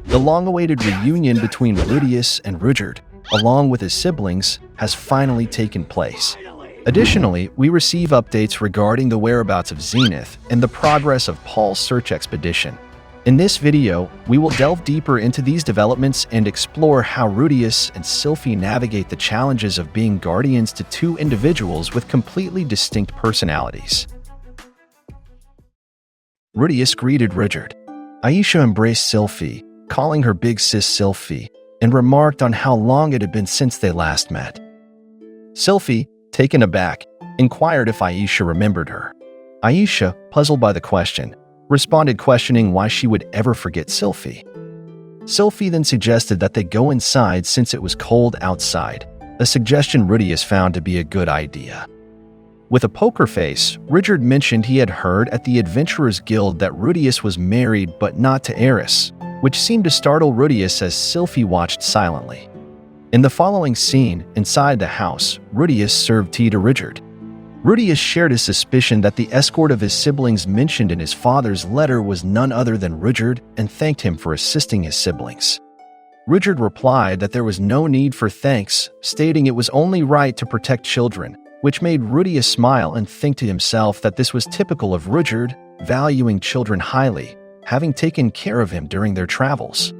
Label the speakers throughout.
Speaker 1: The long-awaited reunion between Ruijerd and Ruijerd, along with his siblings, has finally taken place. Additionally, we receive updates regarding the whereabouts of Zenith and the progress of Paul's search expedition. In this video, we will delve deeper into these developments and explore how Ruijerd and Sylphiette navigate the challenges of being guardians to two individuals with completely distinct personalities. Ruijerd greeted Ruijerd. Aisha embraced Sylphiette, calling her big sis Sylphiette, and remarked on how long it had been since they last met. Sylphiette, taken aback, inquired if Aisha remembered her. Aisha, puzzled by the question, responded questioning why she would ever forget Sylphiette. Sylphiette then suggested that they go inside since it was cold outside, a suggestion Ruijerd found to be a good idea. With a poker face, Ruijerd mentioned he had heard at the Adventurers Guild that Ruijerd was married but not to Eris, which seemed to startle Ruijerd as Sylphiette watched silently. In the following scene, inside the house, Ruijerd served tea to Ruijerd. Ruijerd shared his suspicion that the escort of his siblings mentioned in his father's letter was none other than Ruijerd and thanked him for assisting his siblings. Ruijerd replied that there was no need for thanks, stating it was only right to protect children, which made Ruijerd smile and think to himself that this was typical of Ruijerd, valuing children highly, having taken care of him during their travels.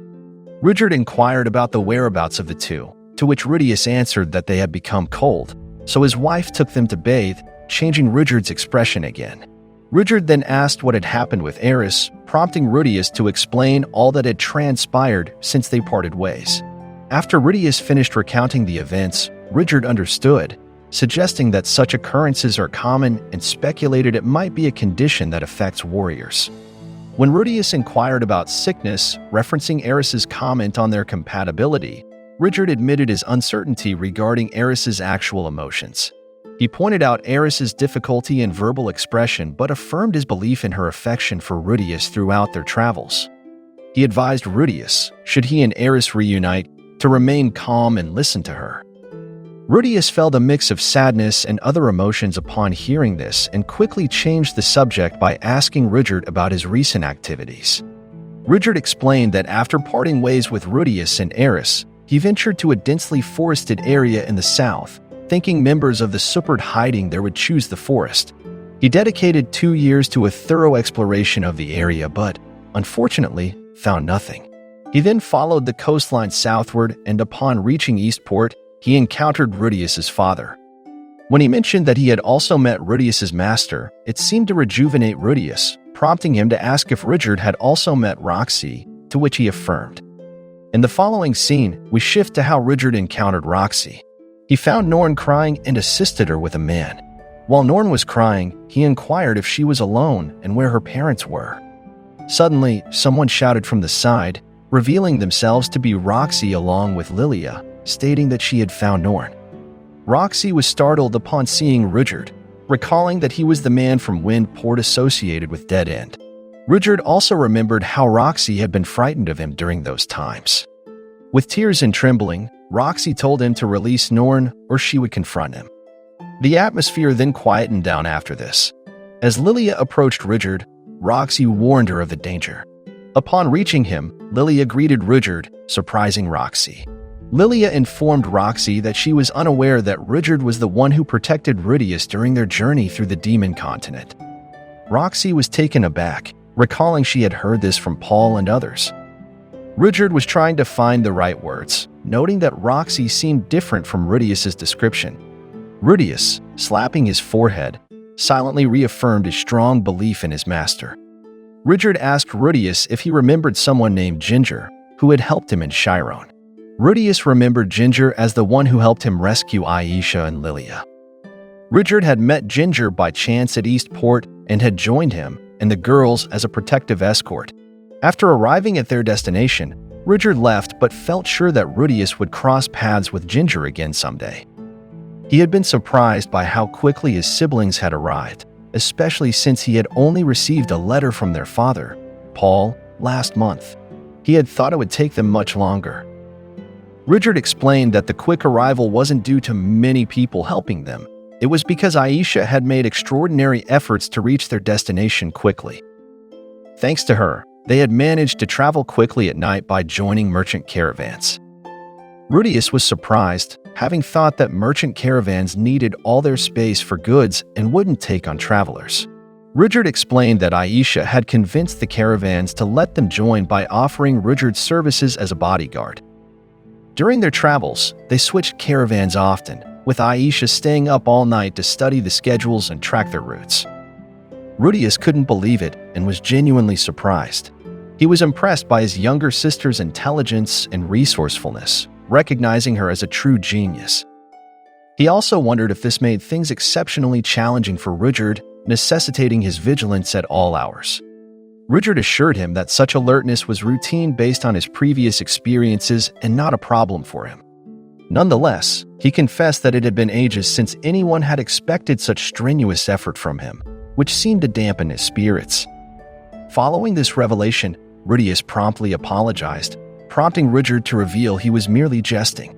Speaker 1: Ruijerd inquired about the whereabouts of the two, to which Ruijerd answered that they had become cold, so his wife took them to bathe, changing Ruijerd's expression again. Ruijerd then asked what had happened with Eris, prompting Ruijerd to explain all that had transpired since they parted ways. After Ruijerd finished recounting the events, Ruijerd understood, suggesting that such occurrences are common and speculated it might be a condition that affects warriors. When Ruijerd inquired about sickness, referencing Eris's comment on their compatibility, Ruijerd admitted his uncertainty regarding Eris's actual emotions. He pointed out Eris's difficulty in verbal expression but affirmed his belief in her affection for Ruijerd throughout their travels. He advised Ruijerd, should he and Eris reunite, to remain calm and listen to her. Ruijerd felt a mix of sadness and other emotions upon hearing this and quickly changed the subject by asking Ruijerd about his recent activities. Ruijerd explained that after parting ways with Ruijerd and Eris, he ventured to a densely forested area in the south, thinking members of the Support hiding there would choose the forest. He dedicated 2 years to a thorough exploration of the area but, unfortunately, found nothing. He then followed the coastline southward and upon reaching Eastport, he encountered Ruijerd's father. When he mentioned that he had also met Ruijerd's master, it seemed to rejuvenate Ruijerd, prompting him to ask if Ruijerd had also met Roxy, to which he affirmed. In the following scene, we shift to how Ruijerd encountered Roxy. He found Norn crying and assisted her with a man. While Norn was crying, he inquired if she was alone and where her parents were. Suddenly, someone shouted from the side, revealing themselves to be Roxy along with Lilia, stating that she had found Norn. Roxy was startled upon seeing Ruijerd, recalling that he was the man from Windport associated with Dead End. Ruijerd also remembered how Roxy had been frightened of him during those times. With tears and trembling, Roxy told him to release Norn or she would confront him. The atmosphere then quietened down after this. As Lilia approached Ruijerd, Roxy warned her of the danger. Upon reaching him, Lilia greeted Ruijerd, surprising Roxy. Lilia informed Roxy that she was unaware that Ruijerd was the one who protected Ruijerd during their journey through the Demon Continent. Roxy was taken aback, recalling she had heard this from Paul and others. Ruijerd was trying to find the right words, noting that Roxy seemed different from Ruijerd's description. Ruijerd, slapping his forehead, silently reaffirmed his strong belief in his master. Ruijerd asked Ruijerd if he remembered someone named Ginger, who had helped him in Chiron. Ruijerd remembered Ginger as the one who helped him rescue Aisha and Lilia. Ruijerd had met Ginger by chance at Eastport and had joined him and the girls as a protective escort. After arriving at their destination, Ruijerd left but felt sure that Ruijerd would cross paths with Ginger again someday. He had been surprised by how quickly his siblings had arrived, especially since he had only received a letter from their father, Paul, last month. He had thought it would take them much longer. Ruijerd explained that the quick arrival wasn't due to many people helping them. It was because Aisha had made extraordinary efforts to reach their destination quickly. Thanks to her, They had managed to travel quickly at night by joining merchant caravans. Ruijerd was surprised, having thought that merchant caravans needed all their space for goods and wouldn't take on travelers. Ruijerd explained that Aisha had convinced the caravans to let them join by offering Ruijerd's services as a bodyguard. During their travels, they switched caravans often, with Aisha staying up all night to study the schedules and track their routes. Ruijerd couldn't believe it and was genuinely surprised. He was impressed by his younger sister's intelligence and resourcefulness, recognizing her as a true genius. He also wondered if this made things exceptionally challenging for Ruijerd, necessitating his vigilance at all hours. Ruijerd assured him that such alertness was routine based on his previous experiences and not a problem for him. Nonetheless, he confessed that it had been ages since anyone had expected such strenuous effort from him, which seemed to dampen his spirits. Following this revelation, Ruijerd promptly apologized, prompting Ruijerd to reveal he was merely jesting.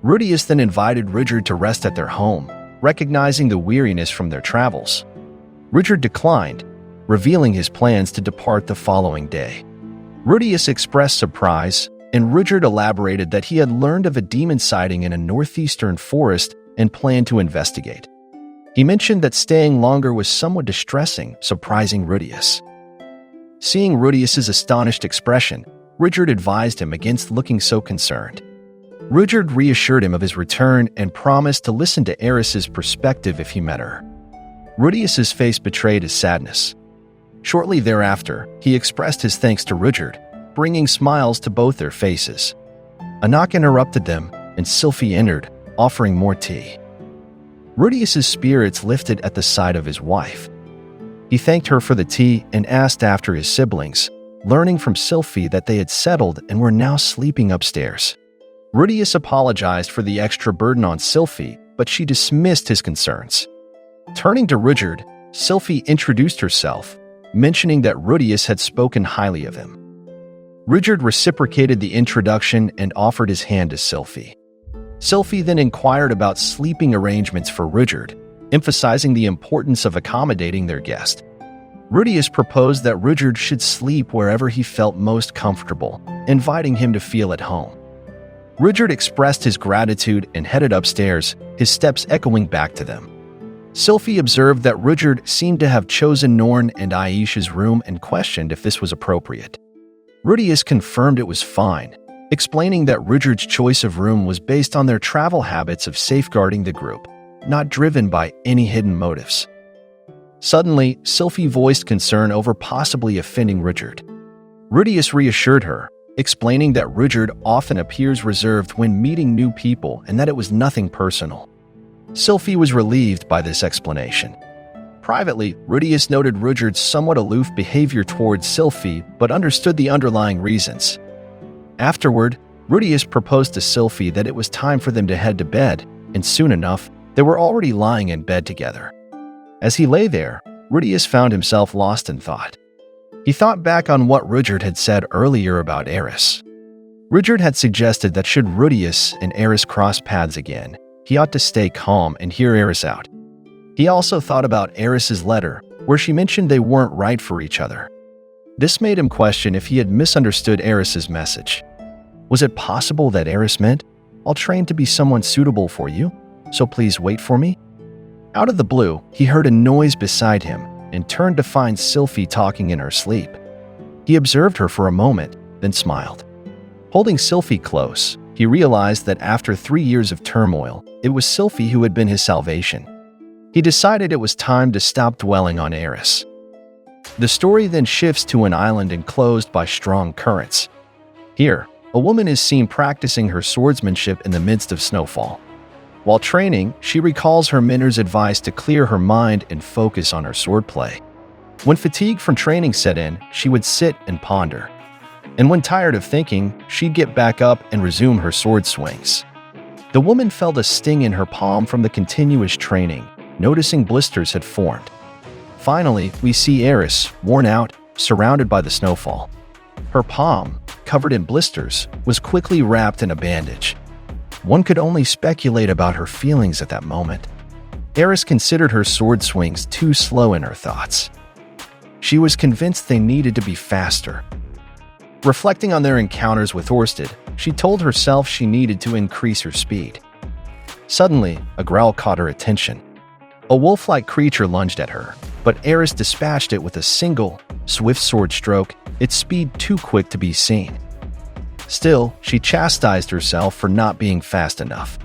Speaker 1: Ruijerd then invited Ruijerd to rest at their home, recognizing the weariness from their travels. Ruijerd declined, revealing his plans to depart the following day. Ruijerd expressed surprise, and Ruijerd elaborated that he had learned of a demon sighting in a northeastern forest and planned to investigate. He mentioned that staying longer was somewhat distressing, surprising Ruijerd. Seeing Ruijerd's astonished expression, Ruijerd advised him against looking so concerned. Ruijerd reassured him of his return and promised to listen to Eris's perspective if he met her. Ruijerd's face betrayed his sadness. Shortly thereafter, he expressed his thanks to Ruijerd, bringing smiles to both their faces. A knock interrupted them, and Sylphiette entered, offering more tea. Ruijerd's spirits lifted at the sight of his wife. He thanked her for the tea and asked after his siblings, learning from Sylphiette that they had settled and were now sleeping upstairs. Ruijerd apologized for the extra burden on Sylphiette, but she dismissed his concerns. Turning to Ruijerd, Sylphiette introduced herself, mentioning that Ruijerd had spoken highly of him. Ruijerd reciprocated the introduction and offered his hand to Sylphiette. Sylphiette then inquired about sleeping arrangements for Ruijerd, emphasizing the importance of accommodating their guest. Ruijerd proposed that Ruijerd should sleep wherever he felt most comfortable, inviting him to feel at home. Ruijerd expressed his gratitude and headed upstairs, his steps echoing back to them. Sylphiette observed that Ruijerd seemed to have chosen Norn and Aisha's room and questioned if this was appropriate. Ruijerd confirmed it was fine, explaining that Ruijerd's choice of room was based on their travel habits of safeguarding the group, not driven by any hidden motives. Suddenly, Sylphiette voiced concern over possibly offending Ruijerd. Ruijerd reassured her, explaining that Ruijerd often appears reserved when meeting new people and that it was nothing personal. Sylphiette was relieved by this explanation. Privately, Ruijerd noted Ruijerd's somewhat aloof behavior towards Sylphiette but understood the underlying reasons. Afterward, Ruijerd proposed to Sylphiette that it was time for them to head to bed, and soon enough, they were already lying in bed together. As he lay there, Ruijerd found himself lost in thought. He thought back on what Ruijerd had said earlier about Eris. Ruijerd had suggested that should Ruijerd and Eris cross paths again, he ought to stay calm and hear Eris out. He also thought about Eris's letter, where she mentioned they weren't right for each other. This made him question if he had misunderstood Eris's message. Was it possible that Eris meant, "I'll train to be someone suitable for you, so please wait for me"? Out of the blue, he heard a noise beside him and turned to find Sylphiette talking in her sleep. He observed her for a moment, then smiled. Holding Sylphiette close, he realized that after 3 years of turmoil, it was Sylphiette who had been his salvation. He decided it was time to stop dwelling on Eris. The story then shifts to an island enclosed by strong currents. Here, a woman is seen practicing her swordsmanship in the midst of snowfall. While training, she recalls her mentor's advice to clear her mind and focus on her swordplay. When fatigue from training set in, she would sit and ponder. And when tired of thinking, she'd get back up and resume her sword swings. The woman felt a sting in her palm from the continuous training, noticing blisters had formed. Finally, we see Eris, worn out, surrounded by the snowfall. Her palm, covered in blisters, was quickly wrapped in a bandage. One could only speculate about her feelings at that moment. Eris considered her sword swings too slow in her thoughts. She was convinced they needed to be faster, Reflecting on their encounters with Orsted, she told herself she needed to increase her speed. Suddenly, a growl caught her attention. A wolf-like creature lunged at her, but Eris dispatched it with a single, swift sword stroke, its speed too quick to be seen. Still, she chastised herself for not being fast enough.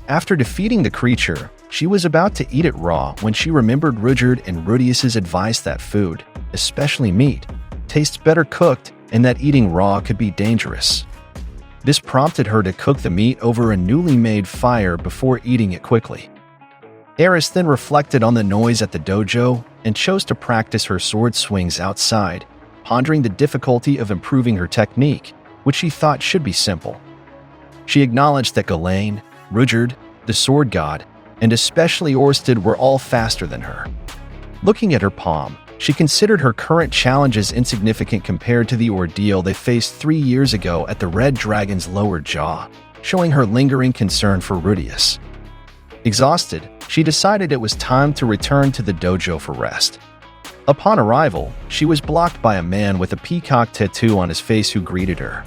Speaker 1: After defeating the creature, she was about to eat it raw when she remembered Ruijerd and Rudius's advice that food, especially meat, tastes better cooked and that eating raw could be dangerous. This prompted her to cook the meat over a newly made fire before eating it quickly. Eris then reflected on the noise at the dojo and chose to practice her sword swings outside, pondering the difficulty of improving her technique, which she thought should be simple. She acknowledged that Ghislaine, Ruijerd, the sword god, and especially Orsted were all faster than her. Looking at her palm, she considered her current challenges insignificant compared to the ordeal they faced 3 years ago at the Red Dragon's lower jaw, showing her lingering concern for Rudius. Exhausted, she decided it was time to return to the dojo for rest. Upon arrival, she was blocked by a man with a peacock tattoo on his face who greeted her.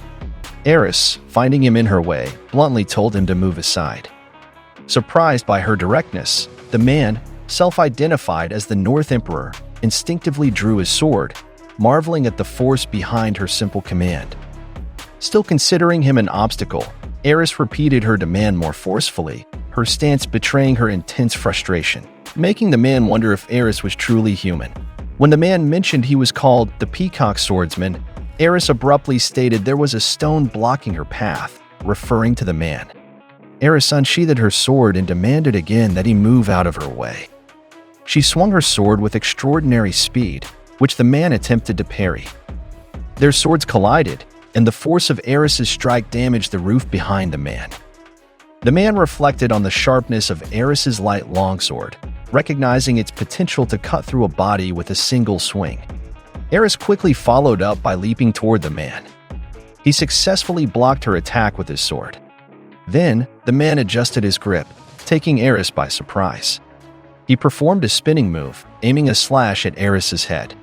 Speaker 1: Eris, finding him in her way, bluntly told him to move aside. Surprised by her directness, the man, self-identified as the North Emperor, instinctively drew his sword, marveling at the force behind her simple command. Still considering him an obstacle, Eris repeated her demand more forcefully, her stance betraying her intense frustration, making the man wonder if Eris was truly human. When the man mentioned he was called the Peacock Swordsman, Eris abruptly stated there was a stone blocking her path, referring to the man. Eris unsheathed her sword and demanded again that he move out of her way. She swung her sword with extraordinary speed, which the man attempted to parry. Their swords collided, and the force of Eris's strike damaged the roof behind the man. The man reflected on the sharpness of Eris's light longsword, recognizing its potential to cut through a body with a single swing. Eris quickly followed up by leaping toward the man. He successfully blocked her attack with his sword. Then, the man adjusted his grip, taking Eris by surprise. He performed a spinning move, aiming a slash at Eris's head.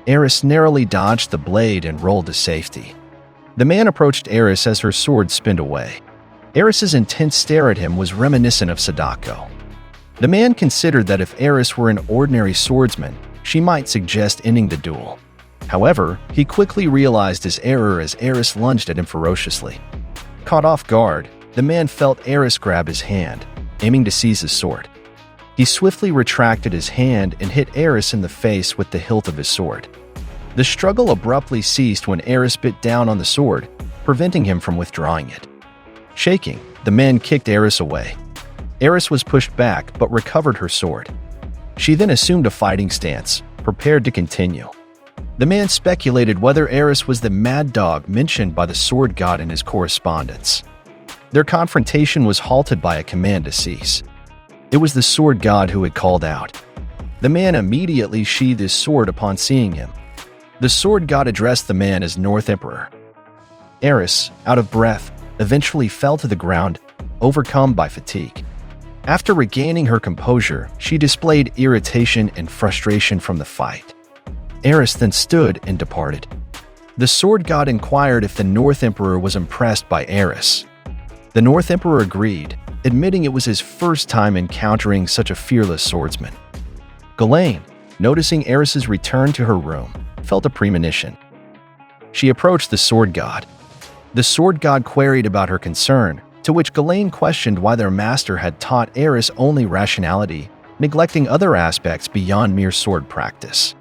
Speaker 1: Eris narrowly dodged the blade and rolled to safety. The man approached Eris as her sword spinned away. Eris's intense stare at him was reminiscent of Sadako. The man considered that if Eris were an ordinary swordsman, she might suggest ending the duel. However, he quickly realized his error as Eris lunged at him ferociously. Caught off guard, the man felt Eris grab his hand, aiming to seize his sword. He swiftly retracted his hand and hit Eris in the face with the hilt of his sword. The struggle abruptly ceased when Eris bit down on the sword, preventing him from withdrawing it. Shaking, the man kicked Eris away. Eris was pushed back but recovered her sword. She then assumed a fighting stance, prepared to continue. The man speculated whether Eris was the mad dog mentioned by the sword god in his correspondence. Their confrontation was halted by a command to cease. It was the sword god who had called out. The man immediately sheathed his sword upon seeing him. The sword god addressed the man as North Emperor. Eris, out of breath, eventually fell to the ground, overcome by fatigue. After regaining her composure, she displayed irritation and frustration from the fight. Eris then stood and departed. The sword god inquired if the North Emperor was impressed by Eris. The North Emperor agreed, admitting it was his first time encountering such a fearless swordsman. Ghislaine, noticing Eris's return to her room, felt a premonition. She approached the sword god. The sword god queried about her concern, to which Ghislaine questioned why their master had taught Eris only rationality, neglecting other aspects beyond mere sword practice.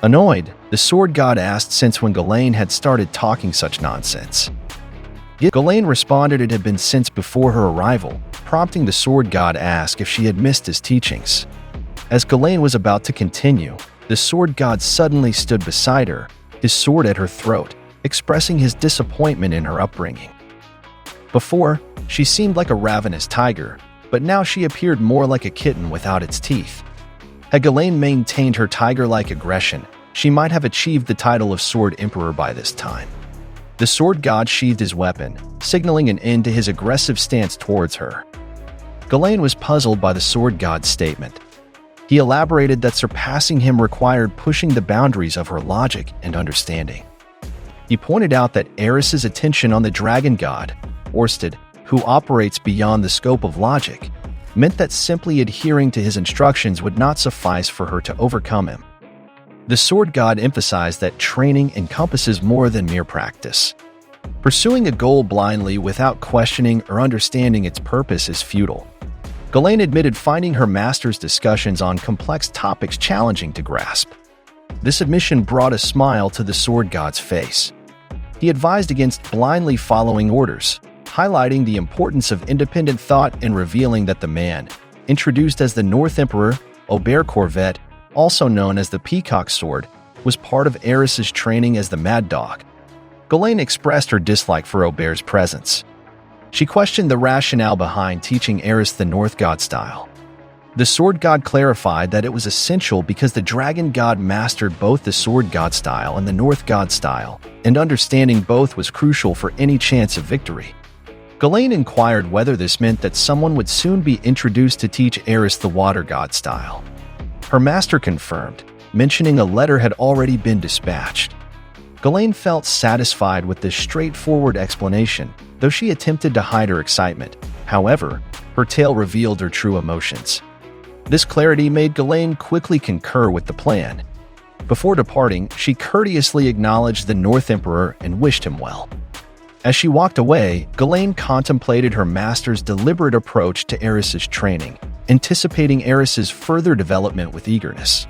Speaker 1: Annoyed, the sword god asked since when Ghislaine had started talking such nonsense. Ghislaine responded it had been since before her arrival, prompting the sword god to ask if she had missed his teachings. As Ghislaine was about to continue, the sword god suddenly stood beside her, his sword at her throat, expressing his disappointment in her upbringing. Before, she seemed like a ravenous tiger, but now she appeared more like a kitten without its teeth. Had Ghislaine maintained her tiger-like aggression, she might have achieved the title of Sword Emperor by this time. The sword god sheathed his weapon, signaling an end to his aggressive stance towards her. Ghislaine was puzzled by the sword god's statement. He elaborated that surpassing him required pushing the boundaries of her logic and understanding. He pointed out that Eris's attention on the dragon god, Orsted, who operates beyond the scope of logic, meant that simply adhering to his instructions would not suffice for her to overcome him. The sword god emphasized that training encompasses more than mere practice. Pursuing a goal blindly without questioning or understanding its purpose is futile. Ghislaine admitted finding her master's discussions on complex topics challenging to grasp. This admission brought a smile to the sword god's face. He advised against blindly following orders, highlighting the importance of independent thought and revealing that the man, introduced as the North Emperor, Aubert Corvette, also known as the Peacock Sword, was part of Eris's training as the Mad Dog. Ghislaine expressed her dislike for Aubert's presence. She questioned the rationale behind teaching Eris the North God style. The Sword God clarified that it was essential because the Dragon God mastered both the Sword God style and the North God style, and understanding both was crucial for any chance of victory. Ghislaine inquired whether this meant that someone would soon be introduced to teach Eris the Water God style. Her master confirmed, mentioning a letter had already been dispatched. Ghislaine felt satisfied with this straightforward explanation, though she attempted to hide her excitement. However, her tale revealed her true emotions. This clarity made Ghislaine quickly concur with the plan. Before departing, she courteously acknowledged the North Emperor and wished him well. As she walked away, Ghislaine contemplated her master's deliberate approach to Eris's training, anticipating Eris's further development with eagerness.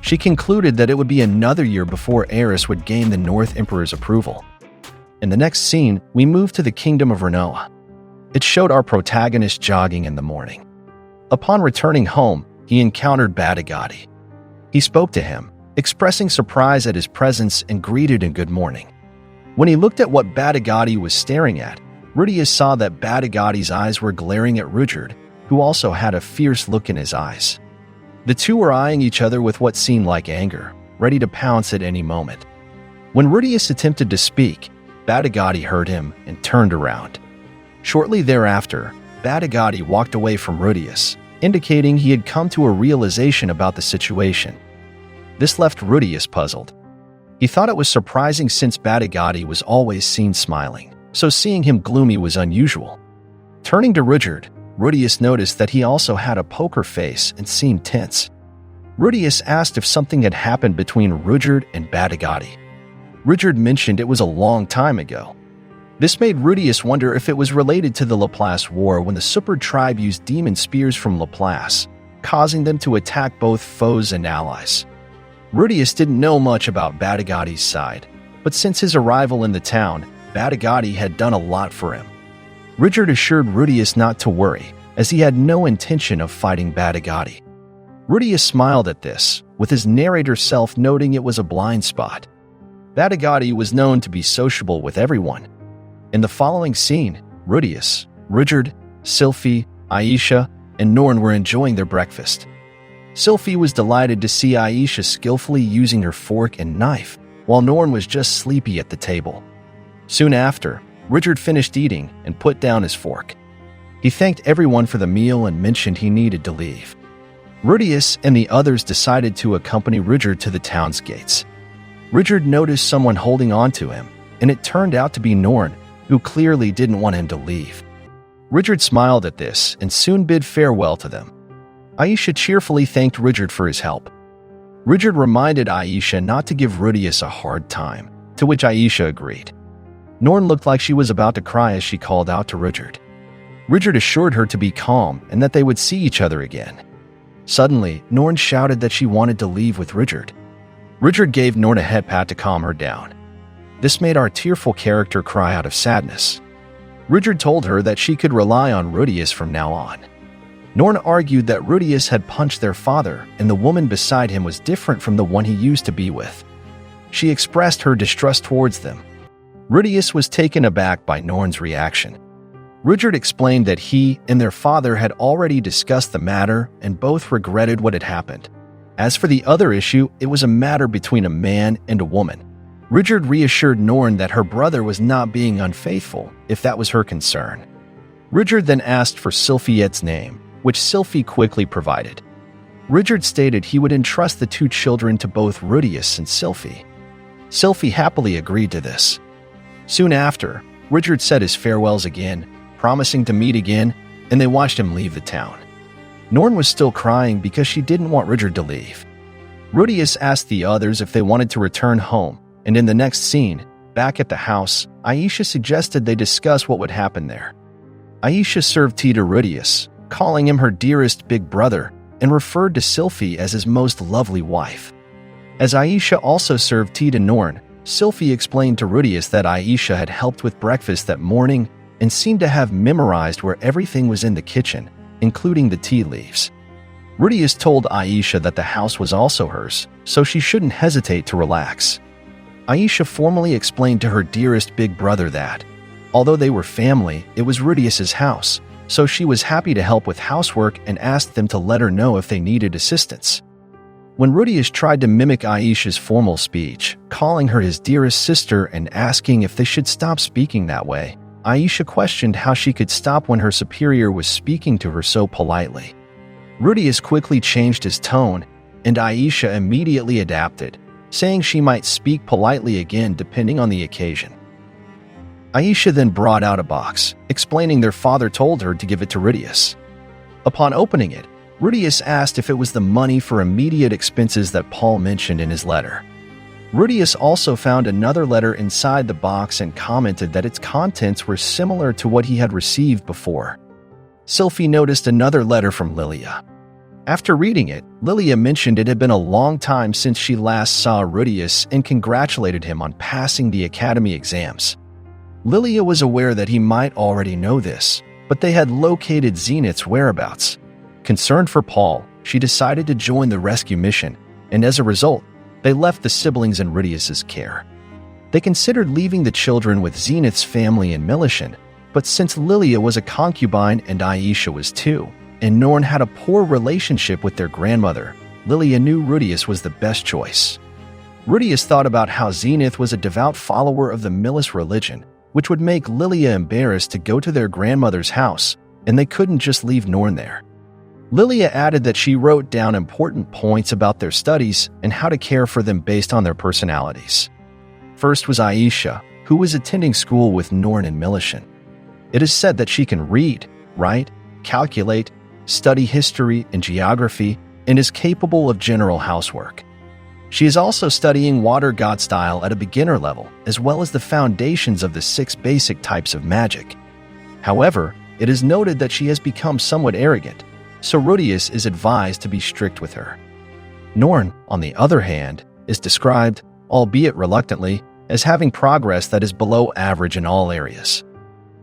Speaker 1: She concluded that it would be another year before Eris would gain the North Emperor's approval. In the next scene, we move to the kingdom of Renoa. It showed our protagonist jogging in the morning. Upon returning home, he encountered Badigadi. He spoke to him, expressing surprise at his presence and greeted him good morning. When he looked at what Badigadi was staring at, Ruijerd saw that Badigadi's eyes were glaring at Ruijerd, who also had a fierce look in his eyes. The two were eyeing each other with what seemed like anger, ready to pounce at any moment. When Ruijerd attempted to speak, Badigadi heard him and turned around. Shortly thereafter, Badigadi walked away from Ruijerd, indicating he had come to a realization about the situation. This left Ruijerd puzzled. He thought it was surprising since Badigadi was always seen smiling, so seeing him gloomy was unusual. Turning to Ruijerd noticed that he also had a poker face and seemed tense. Ruijerd asked if something had happened between Ruijerd and Badigadi. Ruijerd mentioned it was a long time ago. This made Ruijerd wonder if it was related to the Laplace War when the Super tribe used demon spears from Laplace, causing them to attack both foes and allies. Ruijerd didn't know much about Badigadi's side, but since his arrival in the town, Badigadi had done a lot for him. Ruijerd assured Ruijerd not to worry, as he had no intention of fighting Badigadi. Ruijerd smiled at this, with his narrator self noting it was a blind spot. Badigadi was known to be sociable with everyone. In the following scene, Ruijerd, Sylphiette, Aisha, and Norn were enjoying their breakfast. Sylphiette was delighted to see Aisha skillfully using her fork and knife, while Norn was just sleepy at the table. Soon after, Ruijerd finished eating and put down his fork. He thanked everyone for the meal and mentioned he needed to leave. Ruijerd and the others decided to accompany Ruijerd to the town's gates. Ruijerd noticed someone holding on to him, and it turned out to be Norn, who clearly didn't want him to leave. Ruijerd smiled at this and soon bid farewell to them. Aisha cheerfully thanked Ruijerd for his help. Ruijerd reminded Aisha not to give Ruijerd a hard time, to which Aisha agreed. Norn looked like she was about to cry as she called out to Ruijerd. Ruijerd assured her to be calm and that they would see each other again. Suddenly, Norn shouted that she wanted to leave with Ruijerd. Ruijerd gave Norn a head pat to calm her down. This made our tearful character cry out of sadness. Ruijerd told her that she could rely on Ruijerd from now on. Norn argued that Ruijerd had punched their father and the woman beside him was different from the one he used to be with. She expressed her distrust towards them. Ruijerd was taken aback by Norn's reaction. Ruijerd explained that he and their father had already discussed the matter and both regretted what had happened. As for the other issue, it was a matter between a man and a woman. Ruijerd reassured Norn that her brother was not being unfaithful, if that was her concern. Ruijerd then asked for Sylphiette's name, which Sylphiette quickly provided. Ruijerd stated he would entrust the two children to both Ruijerd and Sylphiette. Sylphie happily agreed to this. Soon after, Ruijerd said his farewells again, promising to meet again, and they watched him leave the town. Norn was still crying because she didn't want Ruijerd to leave. Ruijerd asked the others if they wanted to return home, and in the next scene, back at the house, Aisha suggested they discuss what would happen there. Aisha served tea to Ruijerd, calling him her dearest big brother, and referred to Sylphie as his most lovely wife. As Aisha also served tea to Norn, Sylphie explained to Ruijerd that Aisha had helped with breakfast that morning and seemed to have memorized where everything was in the kitchen, including the tea leaves. Ruijerd told Aisha that the house was also hers, so she shouldn't hesitate to relax. Aisha formally explained to her dearest big brother that, although they were family, it was Ruijerd's house, so she was happy to help with housework and asked them to let her know if they needed assistance. When Ruijerd tried to mimic Aisha's formal speech, calling her his dearest sister and asking if they should stop speaking that way, Aisha questioned how she could stop when her superior was speaking to her so politely. Ruijerd quickly changed his tone, and Aisha immediately adapted, saying she might speak politely again depending on the occasion. Aisha then brought out a box, explaining their father told her to give it to Ruijerd. Upon opening it, Ruijerd asked if it was the money for immediate expenses that Paul mentioned in his letter. Ruijerd also found another letter inside the box and commented that its contents were similar to what he had received before. Sylphie noticed another letter from Lilia. After reading it, Lilia mentioned it had been a long time since she last saw Ruijerd and congratulated him on passing the academy exams. Lilia was aware that he might already know this, but they had located Zenith's whereabouts. Concerned for Paul, she decided to join the rescue mission, and as a result, they left the siblings in Ruijerd's care. They considered leaving the children with Zenith's family in Mushoku, but since Lilia was a concubine and Aisha was too, and Norn had a poor relationship with their grandmother, Lilia knew Ruijerd was the best choice. Ruijerd thought about how Zenith was a devout follower of the Millis religion, which would make Lilia embarrassed to go to their grandmother's house, and they couldn't just leave Norn there. Lilia added that she wrote down important points about their studies and how to care for them based on their personalities. First was Aisha, who was attending school with Norn in Mushoku. It is said that she can read, write, calculate, study history and geography, and is capable of general housework. She is also studying water god style at a beginner level, as well as the foundations of the 6 basic types of magic. However, it is noted that she has become somewhat arrogant, so Ruijerd is advised to be strict with her. Norn, on the other hand, is described, albeit reluctantly, as having progress that is below average in all areas.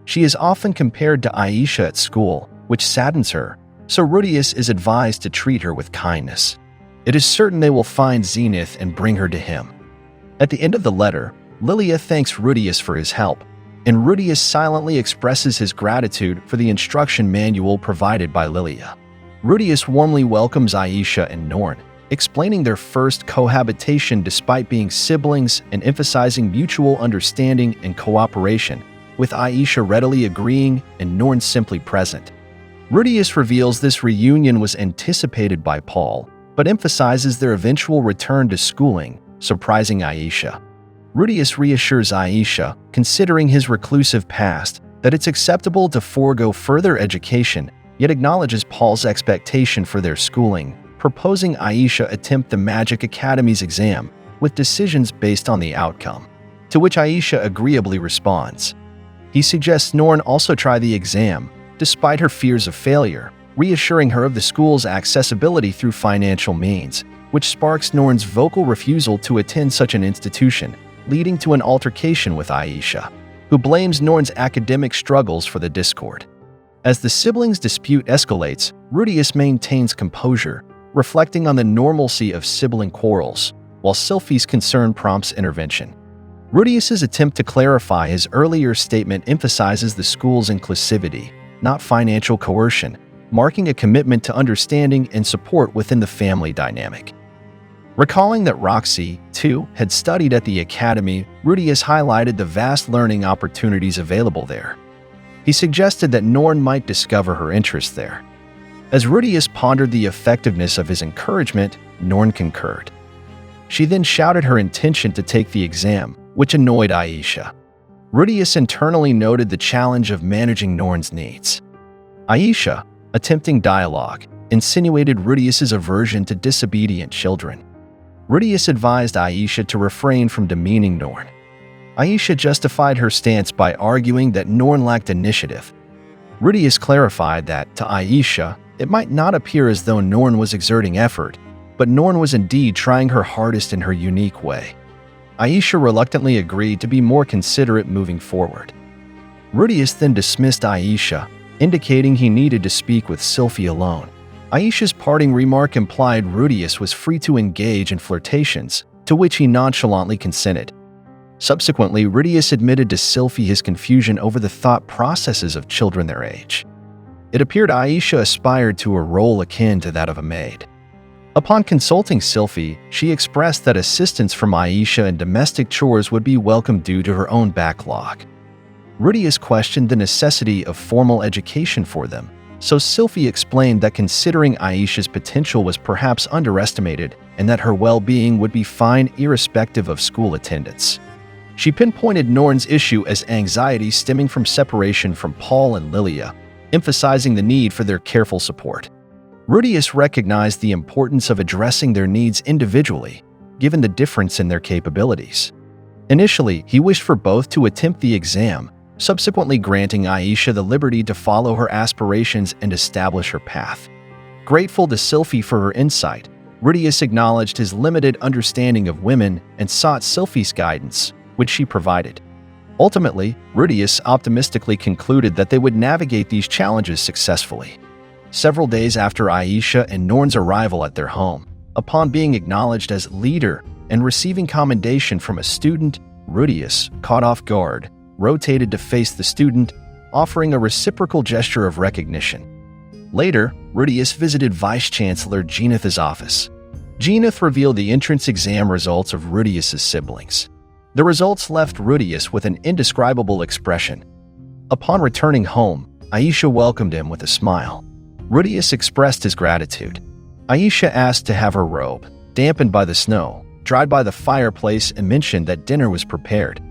Speaker 1: She is often compared to Aisha at school, which saddens her, so Ruijerd is advised to treat her with kindness. It is certain they will find Zenith and bring her to him. At the end of the letter, Lilia thanks Ruijerd for his help, and Ruijerd silently expresses his gratitude for the instruction manual provided by Lilia. Ruijerd warmly welcomes Aisha and Norn, explaining their first cohabitation despite being siblings and emphasizing mutual understanding and cooperation, with Aisha readily agreeing and Norn simply present. Ruijerd reveals this reunion was anticipated by Paul, but emphasizes their eventual return to schooling, surprising Aisha. Ruijerd reassures Aisha, considering his reclusive past, that it's acceptable to forego further education, yet acknowledges Paul's expectation for their schooling, proposing Aisha attempt the Magic Academy's exam, with decisions based on the outcome, to which Aisha agreeably responds. He suggests Norn also try the exam, despite her fears of failure, reassuring her of the school's accessibility through financial means, which sparks Norn's vocal refusal to attend such an institution, leading to an altercation with Aisha, who blames Norn's academic struggles for the discord. As the siblings' dispute escalates, Ruijerd maintains composure, reflecting on the normalcy of sibling quarrels, while Sylphie's concern prompts intervention. Ruijerd's attempt to clarify his earlier statement emphasizes the school's inclusivity, not financial coercion, marking a commitment to understanding and support within the family dynamic. Recalling that Roxy, too, had studied at the academy, Ruijerd highlighted the vast learning opportunities available there. He suggested that Norn might discover her interest there. As Ruijerd pondered the effectiveness of his encouragement, Norn concurred. She then shouted her intention to take the exam, which annoyed Aisha. Ruijerd internally noted the challenge of managing Norn's needs. Aisha, attempting dialogue, insinuated Ruijed's aversion to disobedient children. Ruijerd advised Aisha to refrain from demeaning Norn. Aisha justified her stance by arguing that Norn lacked initiative. Ruijerd clarified that, to Aisha, it might not appear as though Norn was exerting effort, but Norn was indeed trying her hardest in her unique way. Aisha reluctantly agreed to be more considerate moving forward. Ruijerd then dismissed Aisha, indicating he needed to speak with Sylphiette alone. Aisha's parting remark implied Ruijerd was free to engage in flirtations, to which he nonchalantly consented. Subsequently, Ruijerd admitted to Sylphiette his confusion over the thought processes of children their age. It appeared Aisha aspired to a role akin to that of a maid. Upon consulting Sylphiette, she expressed that assistance from Aisha in domestic chores would be welcome due to her own backlog. Ruijerd questioned the necessity of formal education for them, so Sylphiette explained that considering Aisha's potential was perhaps underestimated and that her well-being would be fine irrespective of school attendance. She pinpointed Norn's issue as anxiety stemming from separation from Paul and Lilia, emphasizing the need for their careful support. Ruijerd recognized the importance of addressing their needs individually, given the difference in their capabilities. Initially, he wished for both to attempt the exam, subsequently granting Aisha the liberty to follow her aspirations and establish her path. Grateful to Sylphiette for her insight, Ruijerd acknowledged his limited understanding of women and sought Sylphiette's guidance, which she provided. Ultimately, Ruijerd optimistically concluded that they would navigate these challenges successfully. Several days after Aisha and Norn's arrival at their home, upon being acknowledged as leader and receiving commendation from a student, Ruijerd, caught off guard, rotated to face the student, offering a reciprocal gesture of recognition. Later, Ruijerd visited Vice-Chancellor Zenith's office. Zenith revealed the entrance exam results of Ruijerd's siblings. The results left Ruijerd with an indescribable expression. Upon returning home, Aisha welcomed him with a smile. Ruijerd expressed his gratitude. Aisha asked to have her robe, dampened by the snow, dried by the fireplace, and mentioned that dinner was prepared.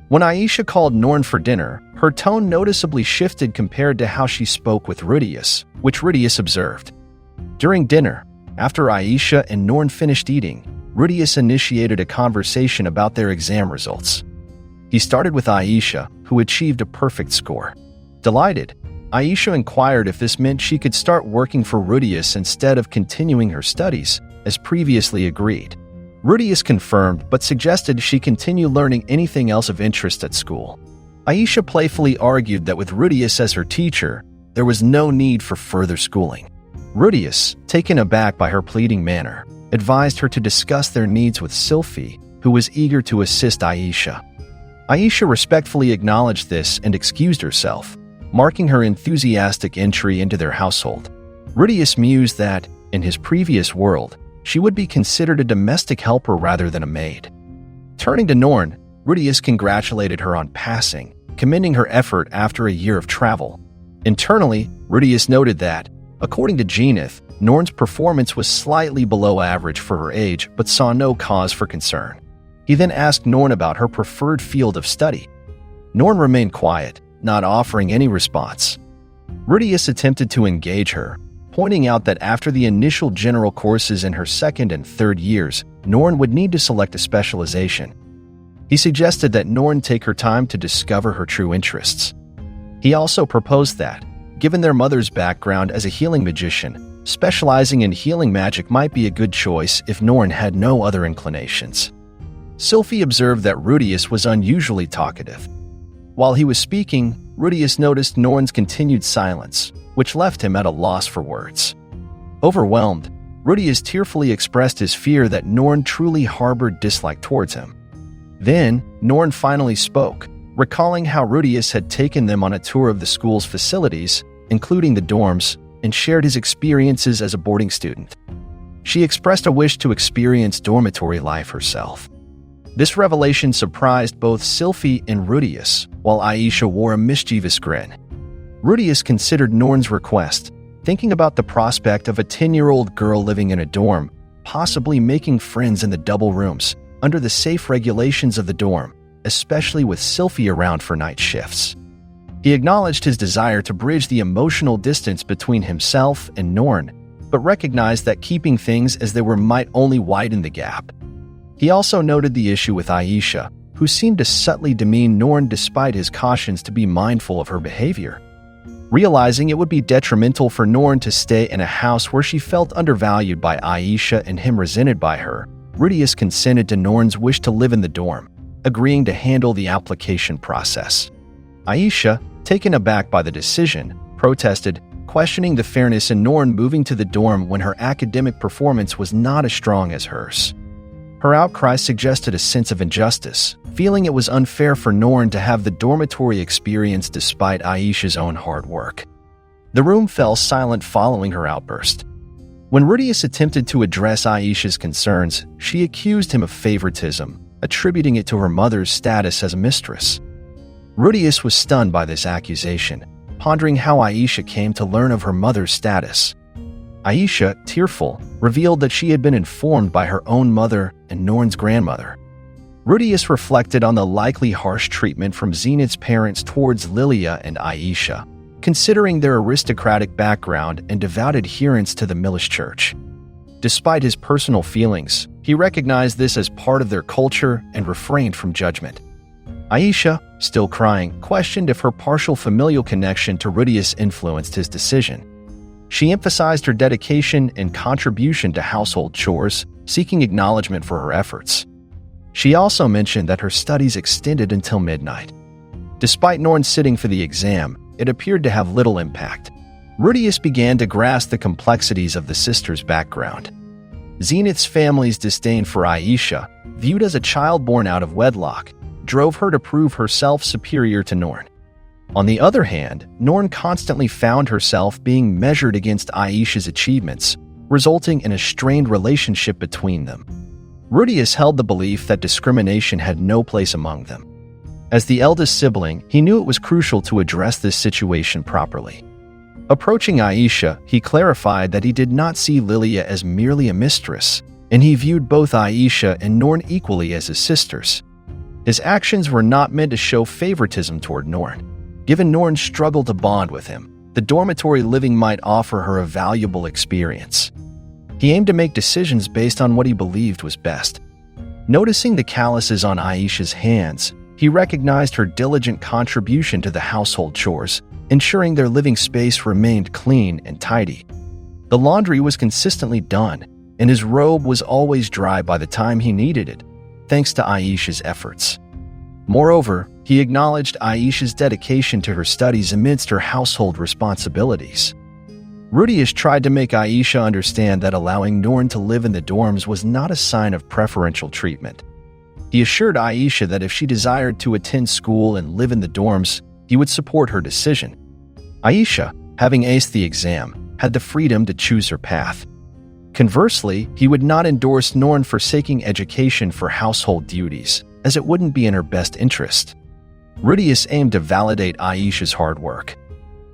Speaker 1: When Aisha called Norn for dinner, her tone noticeably shifted compared to how she spoke with Ruijerd, which Ruijerd observed. During dinner, after Aisha and Norn finished eating, Ruijerd initiated a conversation about their exam results. He started with Aisha, who achieved a perfect score. Delighted, Aisha inquired if this meant she could start working for Ruijerd instead of continuing her studies, as previously agreed. Ruijerd confirmed but suggested she continue learning anything else of interest at school. Aisha playfully argued that with Ruijerd as her teacher, there was no need for further schooling. Ruijerd, taken aback by her pleading manner, advised her to discuss their needs with Sylphiette, who was eager to assist Aisha. Aisha respectfully acknowledged this and excused herself, marking her enthusiastic entry into their household. Ruijerd mused that, in his previous world, she would be considered a domestic helper rather than a maid. Turning to Norn, Ruijerd congratulated her on passing, commending her effort after a year of travel. Internally, Ruijerd noted that, according to Zenith, Norn's performance was slightly below average for her age but saw no cause for concern. He then asked Norn about her preferred field of study. Norn remained quiet, not offering any response. Ruijerd attempted to engage her, pointing out that after the initial general courses in her second and third years, Norn would need to select a specialization. He suggested that Norn take her time to discover her true interests. He also proposed that, given their mother's background as a healing magician, specializing in healing magic might be a good choice if Norn had no other inclinations. Sylphiette observed that Ruijerd was unusually talkative. While he was speaking, Ruijerd noticed Norn's continued silence, which left him at a loss for words. Overwhelmed, Ruijerd tearfully expressed his fear that Norn truly harbored dislike towards him. Then, Norn finally spoke, recalling how Ruijerd had taken them on a tour of the school's facilities, including the dorms, and shared his experiences as a boarding student. She expressed a wish to experience dormitory life herself. This revelation surprised both Sylphiette and Ruijerd, while Aisha wore a mischievous grin. Ruijerd considered Norn's request, thinking about the prospect of a 10-year-old girl living in a dorm, possibly making friends in the double rooms, under the safe regulations of the dorm, especially with Sylphie around for night shifts. He acknowledged his desire to bridge the emotional distance between himself and Norn, but recognized that keeping things as they were might only widen the gap. He also noted the issue with Aisha, who seemed to subtly demean Norn despite his cautions to be mindful of her behavior. Realizing it would be detrimental for Norn to stay in a house where she felt undervalued by Aisha and him resented by her, Ruijerd consented to Norn's wish to live in the dorm, agreeing to handle the application process. Aisha, taken aback by the decision, protested, questioning the fairness in Norn moving to the dorm when her academic performance was not as strong as hers. Her outcry suggested a sense of injustice, feeling it was unfair for Norn to have the dormitory experience despite Aisha's own hard work. The room fell silent following her outburst. When Ruijerd attempted to address Aisha's concerns, she accused him of favoritism, attributing it to her mother's status as a mistress. Ruijerd was stunned by this accusation, pondering how Aisha came to learn of her mother's status. Aisha, tearful, revealed that she had been informed by her own mother and Norn's grandmother. Ruijerd reflected on the likely harsh treatment from Zenith's parents towards Lilia and Aisha, considering their aristocratic background and devout adherence to the Milish Church. Despite his personal feelings, he recognized this as part of their culture and refrained from judgment. Aisha, still crying, questioned if her partial familial connection to Ruijerd influenced his decision. She emphasized her dedication and contribution to household chores, seeking acknowledgement for her efforts. She also mentioned that her studies extended until midnight. Despite Norn sitting for the exam, it appeared to have little impact. Ruijerd began to grasp the complexities of the sisters' background. Zenith's family's disdain for Aisha, viewed as a child born out of wedlock, drove her to prove herself superior to Norn. On the other hand, Norn constantly found herself being measured against Aisha's achievements, resulting in a strained relationship between them. Ruijerd held the belief that discrimination had no place among them. As the eldest sibling, he knew it was crucial to address this situation properly. Approaching Aisha, he clarified that he did not see Lilia as merely a mistress, and he viewed both Aisha and Norn equally as his sisters. His actions were not meant to show favoritism toward Norn. Given Norn's struggle to bond with him, the dormitory living might offer her a valuable experience. He aimed to make decisions based on what he believed was best. Noticing the calluses on Aisha's hands, he recognized her diligent contribution to the household chores, ensuring their living space remained clean and tidy. The laundry was consistently done, and his robe was always dry by the time he needed it, thanks to Aisha's efforts. Moreover, he acknowledged Aisha's dedication to her studies amidst her household responsibilities. Ruijerd tried to make Aisha understand that allowing Norn to live in the dorms was not a sign of preferential treatment. He assured Aisha that if she desired to attend school and live in the dorms, he would support her decision. Aisha, having aced the exam, had the freedom to choose her path. Conversely, he would not endorse Norn forsaking education for household duties, as it wouldn't be in her best interest. Ruijerd aimed to validate Aisha's hard work.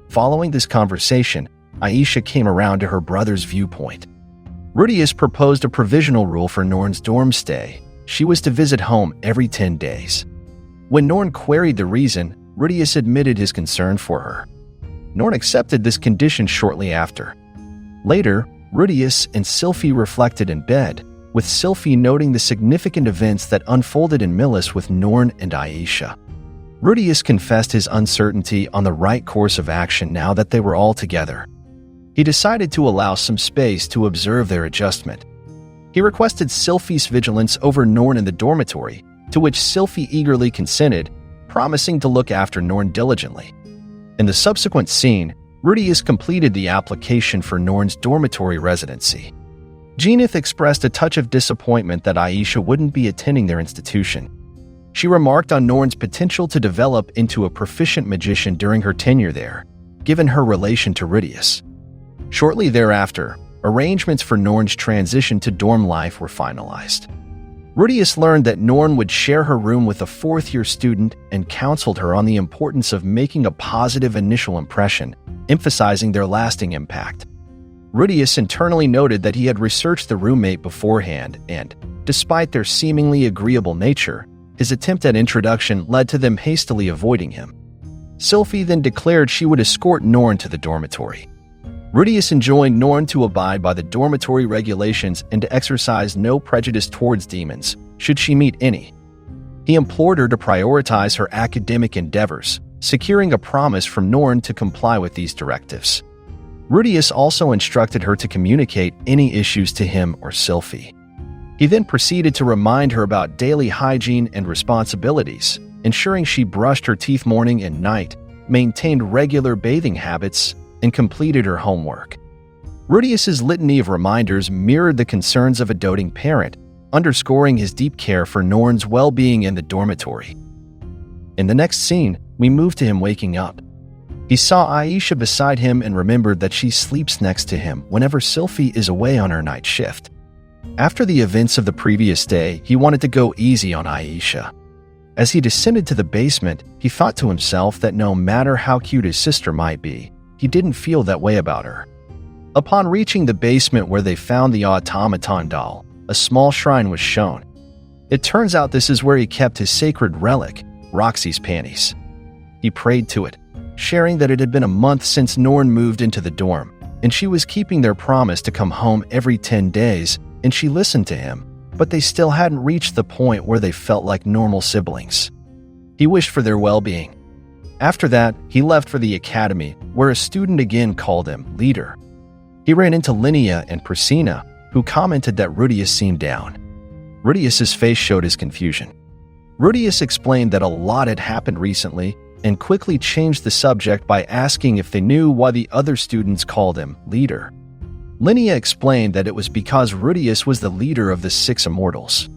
Speaker 1: Following this conversation, Aisha came around to her brother's viewpoint. Ruijerd proposed a provisional rule for Norn's dorm stay. She was to visit home every 10 days. When Norn queried the reason, Ruijerd admitted his concern for her. Norn accepted this condition shortly after. Later, Ruijerd and Sylphie reflected in bed, with Sylphie noting the significant events that unfolded in Milis with Norn and Aisha. Ruijerd confessed his uncertainty on the right course of action now that they were all together. He decided to allow some space to observe their adjustment. He requested Sylphie's vigilance over Norn in the dormitory, to which Sylphie eagerly consented, promising to look after Norn diligently. In the subsequent scene, Ruijerd completed the application for Norn's dormitory residency. Zenith expressed a touch of disappointment that Aisha wouldn't be attending their institution. She remarked on Norn's potential to develop into a proficient magician during her tenure there, given her relation to Ruijerd. Shortly thereafter, arrangements for Norn's transition to dorm life were finalized. Ruijerd learned that Norn would share her room with a fourth-year student and counseled her on the importance of making a positive initial impression, emphasizing their lasting impact. Ruijerd internally noted that he had researched the roommate beforehand and, despite their seemingly agreeable nature, his attempt at introduction led to them hastily avoiding him. Sylphiette then declared she would escort Norn to the dormitory. Ruijerd enjoined Norn to abide by the dormitory regulations and to exercise no prejudice towards demons, should she meet any. He implored her to prioritize her academic endeavors, securing a promise from Norn to comply with these directives. Ruijerd also instructed her to communicate any issues to him or Sylphiette. He then proceeded to remind her about daily hygiene and responsibilities, ensuring she brushed her teeth morning and night, maintained regular bathing habits, and completed her homework. Ruijerd's litany of reminders mirrored the concerns of a doting parent, underscoring his deep care for Norn's well-being in the dormitory. In the next scene, we move to him waking up. He saw Aisha beside him and remembered that she sleeps next to him whenever Sylphiette is away on her night shift. After the events of the previous day, he wanted to go easy on Aisha. As he descended to the basement, he thought to himself that no matter how cute his sister might be, he didn't feel that way about her. Upon reaching the basement where they found the automaton doll, a small shrine was shown. It turns out this is where he kept his sacred relic, Roxy's panties. He prayed to it, sharing that it had been a month since Norn moved into the dorm, and she was keeping their promise to come home every 10 days, and she listened to him, but they still hadn't reached the point where they felt like normal siblings. He wished for their well-being. After that, he left for the academy, where a student again called him leader. He ran into Linnea and Priscina, who commented that Ruijerd seemed down. Ruijerd's face showed his confusion. Ruijerd explained that a lot had happened recently and quickly changed the subject by asking if they knew why the other students called him leader. Linnea explained that it was because Ruijerd was the leader of the 6 immortals.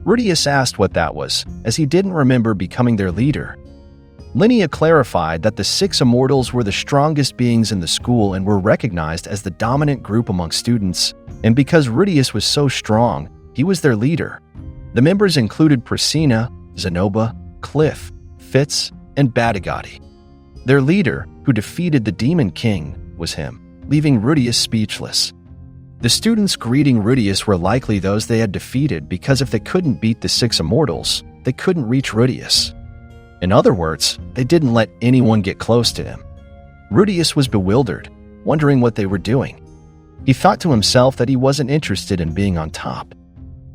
Speaker 1: Ruijerd asked what that was, as he didn't remember becoming their leader. Linnea clarified that the 6 immortals were the strongest beings in the school and were recognized as the dominant group among students, and because Ruijerd was so strong, he was their leader. The members included Priscina, Zenoba, Cliff, Fitz, and Badigati. Their leader, who defeated the Demon King, was him, leaving Ruijerd speechless. The students greeting Ruijerd were likely those they had defeated because if they couldn't beat the 6 immortals, they couldn't reach Ruijerd. In other words, they didn't let anyone get close to him. Ruijerd was bewildered, wondering what they were doing. He thought to himself that he wasn't interested in being on top.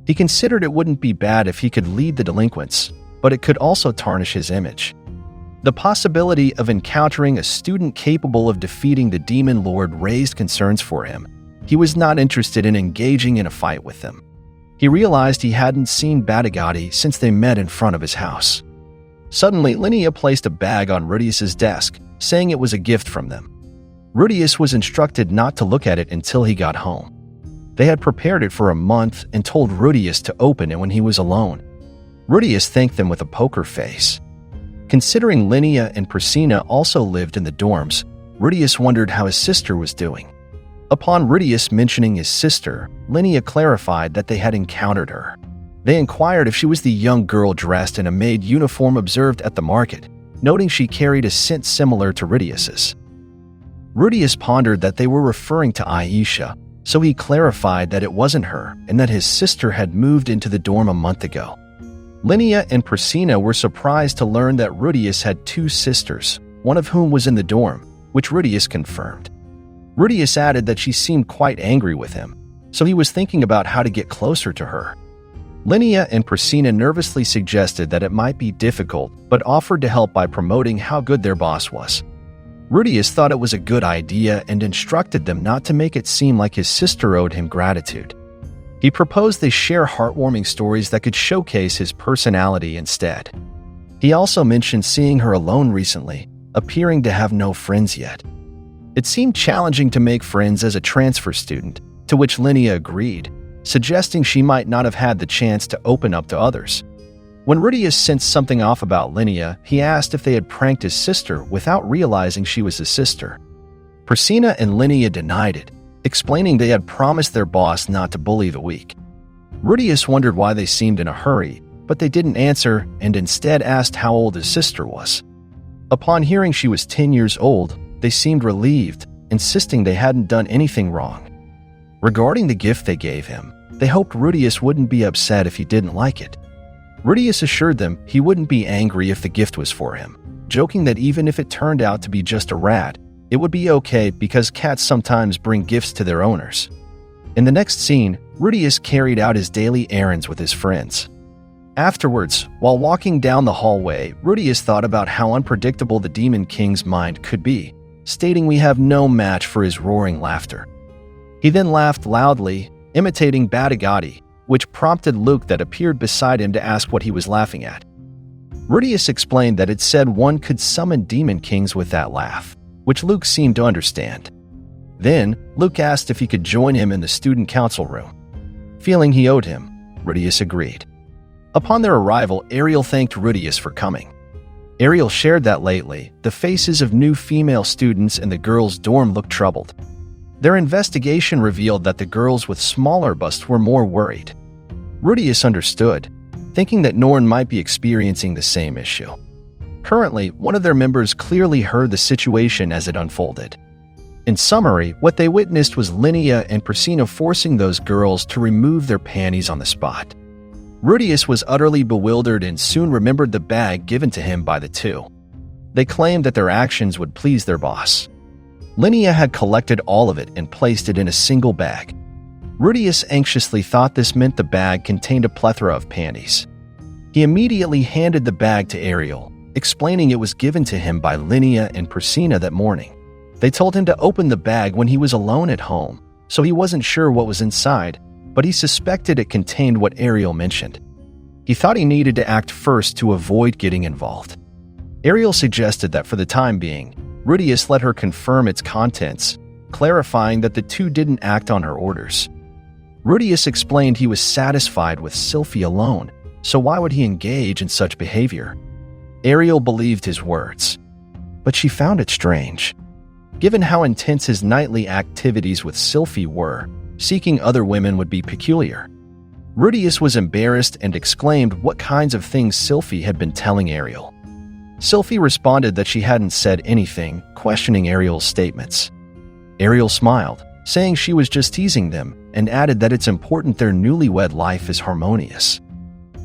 Speaker 1: He considered it wouldn't be bad if he could lead the delinquents, but it could also tarnish his image. The possibility of encountering a student capable of defeating the Demon Lord raised concerns for him. He was not interested in engaging in a fight with them. He realized he hadn't seen Badigati since they met in front of his house. Suddenly, Linnea placed a bag on Ruijerd's desk, saying it was a gift from them. Ruijerd was instructed not to look at it until he got home. They had prepared it for a month and told Ruijerd to open it when he was alone. Ruijerd thanked them with a poker face. Considering Linnea and Priscina also lived in the dorms, Ruijerd wondered how his sister was doing. Upon Ruijerd mentioning his sister, Linnea clarified that they had encountered her. They inquired if she was the young girl dressed in a maid uniform observed at the market, noting she carried a scent similar to Ruijerd's. Ruijerd pondered that they were referring to Aisha, so he clarified that it wasn't her and that his sister had moved into the dorm a month ago. Linnea and Priscina were surprised to learn that Ruijerd had 2 sisters, one of whom was in the dorm, which Ruijerd confirmed. Ruijerd added that she seemed quite angry with him, so he was thinking about how to get closer to her. Linnea and Priscina nervously suggested that it might be difficult, but offered to help by promoting how good their boss was. Ruijerd thought it was a good idea and instructed them not to make it seem like his sister owed him gratitude. He proposed they share heartwarming stories that could showcase his personality instead. He also mentioned seeing her alone recently, appearing to have no friends yet. It seemed challenging to make friends as a transfer student, to which Linnea agreed, suggesting she might not have had the chance to open up to others. When Ruijerd sensed something off about Linnea, he asked if they had pranked his sister without realizing she was his sister. Priscina and Linnea denied it, explaining they had promised their boss not to bully the weak. Ruijerd wondered why they seemed in a hurry, but they didn't answer and instead asked how old his sister was. Upon hearing she was 10 years old, they seemed relieved insisting they hadn't done anything wrong. Regarding the gift they gave him, they hoped Ruijerd wouldn't be upset if he didn't like it. Ruijerd assured them he wouldn't be angry if the gift was for him, joking that even if it turned out to be just a rat, it would be okay because cats sometimes bring gifts to their owners. In the next scene, Ruijerd carried out his daily errands with his friends. Afterwards, while walking down the hallway, Ruijerd thought about how unpredictable the Demon King's mind could be, stating we have no match for his roaring laughter. He then laughed loudly, imitating Badigati, which prompted Luke that appeared beside him to ask what he was laughing at. Ruijerd explained that it said one could summon Demon Kings with that laugh, which Luke seemed to understand. Then, Luke asked if he could join him in the student council room. Feeling he owed him, Ruijerd agreed. Upon their arrival, Ariel thanked Ruijerd for coming. Ariel shared that lately, the faces of new female students in the girls' dorm looked troubled. Their investigation revealed that the girls with smaller busts were more worried. Ruijerd understood, thinking that Norn might be experiencing the same issue. Currently, one of their members clearly heard the situation as it unfolded. In summary, what they witnessed was Linnea and Priscilla forcing those girls to remove their panties on the spot. Ruijerd was utterly bewildered and soon remembered the bag given to him by the two. They claimed that their actions would please their boss. Linnea had collected all of it and placed it in a single bag. Ruijerd anxiously thought this meant the bag contained a plethora of panties. He immediately handed the bag to Ariel, explaining it was given to him by Linnea and Priscilla that morning. They told him to open the bag when he was alone at home, so he wasn't sure what was inside, but he suspected it contained what Ariel mentioned. He thought he needed to act first to avoid getting involved. Ariel suggested that for the time being, Ruijerd let her confirm its contents, clarifying that the two didn't act on her orders. Ruijerd explained he was satisfied with Sylphiette alone, so why would he engage in such behavior? Ariel believed his words, but she found it strange. Given how intense his nightly activities with Sylphiette were, seeking other women would be peculiar. Ruijerd was embarrassed and exclaimed what kinds of things Sylphiette had been telling Ariel. Sylphiette responded that she hadn't said anything, questioning Ariel's statements. Ariel smiled, saying she was just teasing them, and added that it's important their newlywed life is harmonious.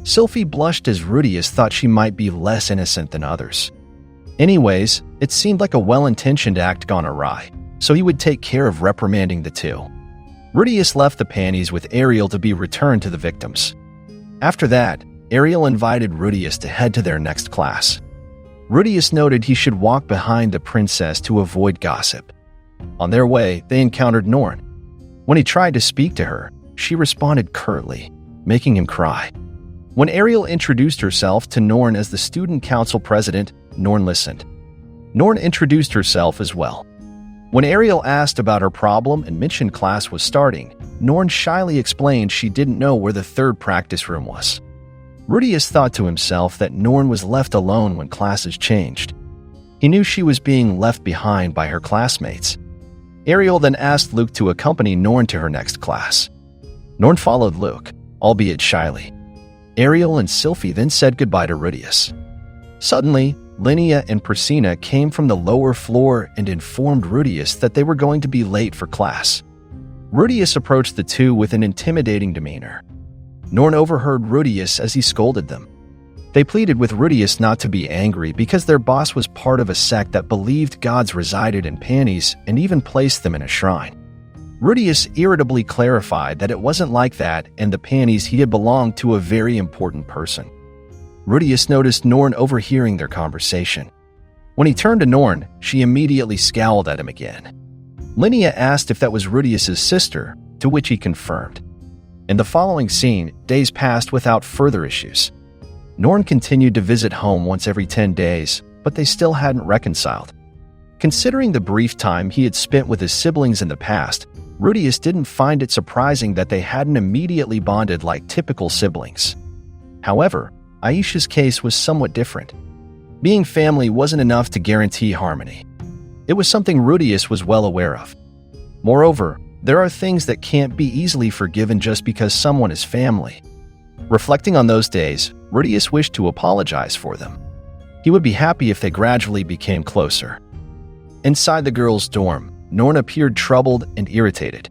Speaker 1: Sylphiette blushed as Ruijerd thought she might be less innocent than others. Anyways, it seemed like a well-intentioned act gone awry, so he would take care of reprimanding the two. Ruijerd left the panties with Ariel to be returned to the victims. After that, Ariel invited Ruijerd to head to their next class. Ruijerd noted he should walk behind the princess to avoid gossip. On their way, they encountered Norn. When he tried to speak to her, she responded curtly, making him cry. When Ariel introduced herself to Norn as the student council president, Norn listened. Norn introduced herself as well. When Ariel asked about her problem and mentioned class was starting, Norn shyly explained she didn't know where the third practice room was. Ruijerd thought to himself that Norn was left alone when classes changed. He knew she was being left behind by her classmates. Ariel then asked Luke to accompany Norn to her next class. Norn followed Luke, albeit shyly. Ariel and Sylphiette then said goodbye to Ruijerd. Suddenly, Linnea and Priscilla came from the lower floor and informed Ruijerd that they were going to be late for class. Ruijerd approached the two with an intimidating demeanor. Norn overheard Ruijerd as he scolded them. They pleaded with Ruijerd not to be angry because their boss was part of a sect that believed gods resided in panties and even placed them in a shrine. Ruijerd irritably clarified that it wasn't like that and the panties he had belonged to a very important person. Ruijerd noticed Norn overhearing their conversation. When he turned to Norn, she immediately scowled at him again. Linnea asked if that was Ruijerd's sister, to which he confirmed. In the following scene, days passed without further issues. Norn continued to visit home once every 10 days, but they still hadn't reconciled. Considering the brief time he had spent with his siblings in the past, Ruijerd didn't find it surprising that they hadn't immediately bonded like typical siblings. However, Aisha's case was somewhat different. Being family wasn't enough to guarantee harmony. It was something Ruijerd was well aware of. Moreover, there are things that can't be easily forgiven just because someone is family. Reflecting on those days, Ruijerd wished to apologize for them. He would be happy if they gradually became closer. Inside the girls' dorm, Norn appeared troubled and irritated.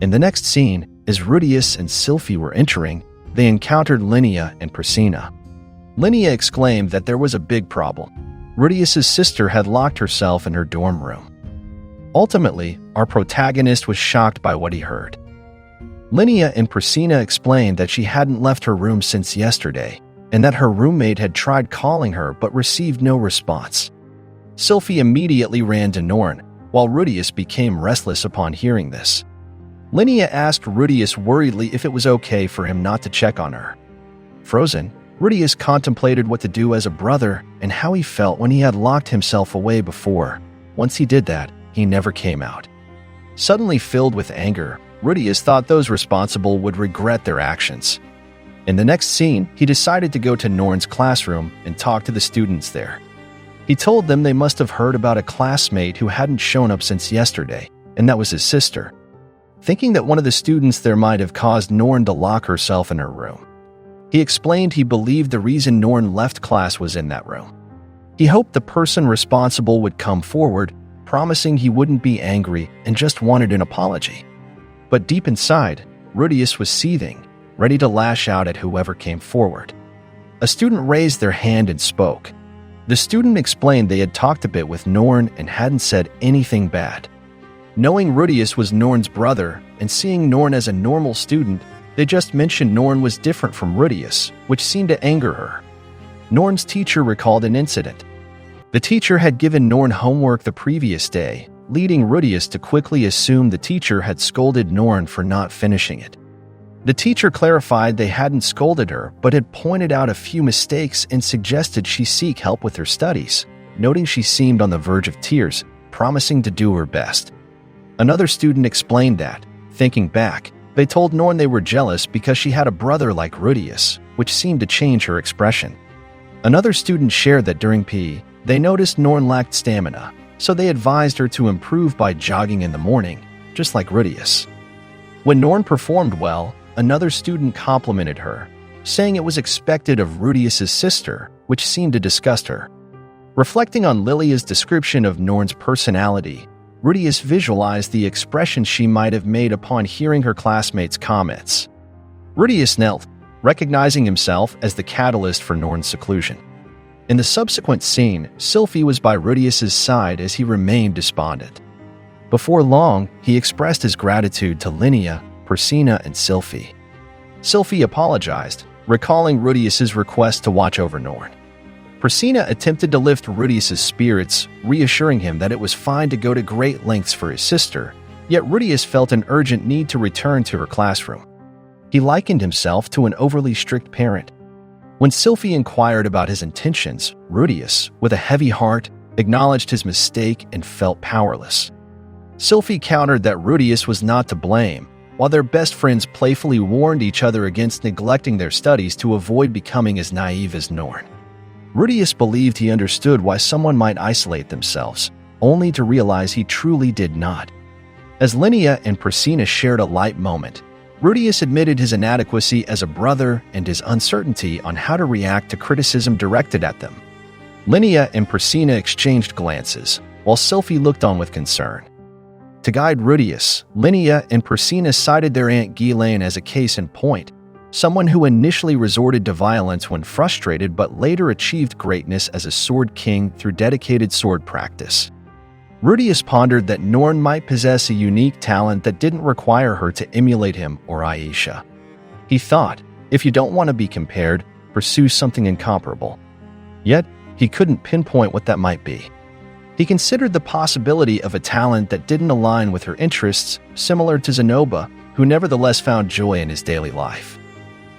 Speaker 1: In the next scene, as Ruijerd and Sylphiette were entering, they encountered Linnea and Priscina. Linnea exclaimed that there was a big problem. Ruijerd's sister had locked herself in her dorm room. Ultimately, our protagonist was shocked by what he heard. Linnea and Priscina explained that she hadn't left her room since yesterday, and that her roommate had tried calling her but received no response. Sylphiette immediately ran to Norn, while Ruijerd became restless upon hearing this. Linnea asked Ruijerd worriedly if it was okay for him not to check on her. Frozen, Ruijerd contemplated what to do as a brother and how he felt when he had locked himself away before. Once he did that, he never came out. Suddenly filled with anger, Ruijerd thought those responsible would regret their actions. In the next scene, he decided to go to Norn's classroom and talk to the students there. He told them they must have heard about a classmate who hadn't shown up since yesterday, and that was his sister. Thinking that one of the students there might have caused Norn to lock herself in her room. He explained he believed the reason Norn left class was in that room. He hoped the person responsible would come forward, promising he wouldn't be angry and just wanted an apology. But deep inside, Ruijerd was seething, ready to lash out at whoever came forward. A student raised their hand and spoke. The student explained they had talked a bit with Norn and hadn't said anything bad. Knowing Ruijerd was Norn's brother and seeing Norn as a normal student, they just mentioned Norn was different from Ruijerd, which seemed to anger her. Norn's teacher recalled an incident. The teacher had given Norn homework the previous day, leading Ruijerd to quickly assume the teacher had scolded Norn for not finishing it. The teacher clarified they hadn't scolded her, but had pointed out a few mistakes and suggested she seek help with her studies, noting she seemed on the verge of tears, promising to do her best. Another student explained that, thinking back, they told Norn they were jealous because she had a brother like Ruijerd, which seemed to change her expression. Another student shared that during PE, they noticed Norn lacked stamina, so they advised her to improve by jogging in the morning, just like Ruijerd. When Norn performed well, another student complimented her, saying it was expected of Ruijerd's sister, which seemed to disgust her. Reflecting on Lilia's description of Norn's personality, Ruijerd visualized the expression she might have made upon hearing her classmates' comments. Ruijerd knelt, recognizing himself as the catalyst for Norn's seclusion. In the subsequent scene, Sylphiette was by Ruijerd's side as he remained despondent. Before long, he expressed his gratitude to Linnea, Priscina, and Sylphiette. Sylphiette apologized, recalling Ruijerd's request to watch over Norn. Priscina attempted to lift Ruijerd's spirits, reassuring him that it was fine to go to great lengths for his sister, yet Ruijerd felt an urgent need to return to her classroom. He likened himself to an overly strict parent. When Sylphiette inquired about his intentions, Ruijerd, with a heavy heart, acknowledged his mistake and felt powerless. Sylphiette countered that Ruijerd was not to blame, while their best friends playfully warned each other against neglecting their studies to avoid becoming as naive as Norn. Ruijerd believed he understood why someone might isolate themselves, only to realize he truly did not. As Linnea and Priscina shared a light moment, Ruijerd admitted his inadequacy as a brother and his uncertainty on how to react to criticism directed at them. Linnea and Priscina exchanged glances, while Sylphiette looked on with concern. To guide Ruijerd, Linnea and Priscina cited their Aunt Ghislaine as a case in point, someone who initially resorted to violence when frustrated but later achieved greatness as a sword king through dedicated sword practice. Ruijerd pondered that Norn might possess a unique talent that didn't require her to emulate him or Aisha. He thought, if you don't want to be compared, pursue something incomparable. Yet, he couldn't pinpoint what that might be. He considered the possibility of a talent that didn't align with her interests, similar to Zenoba, who nevertheless found joy in his daily life.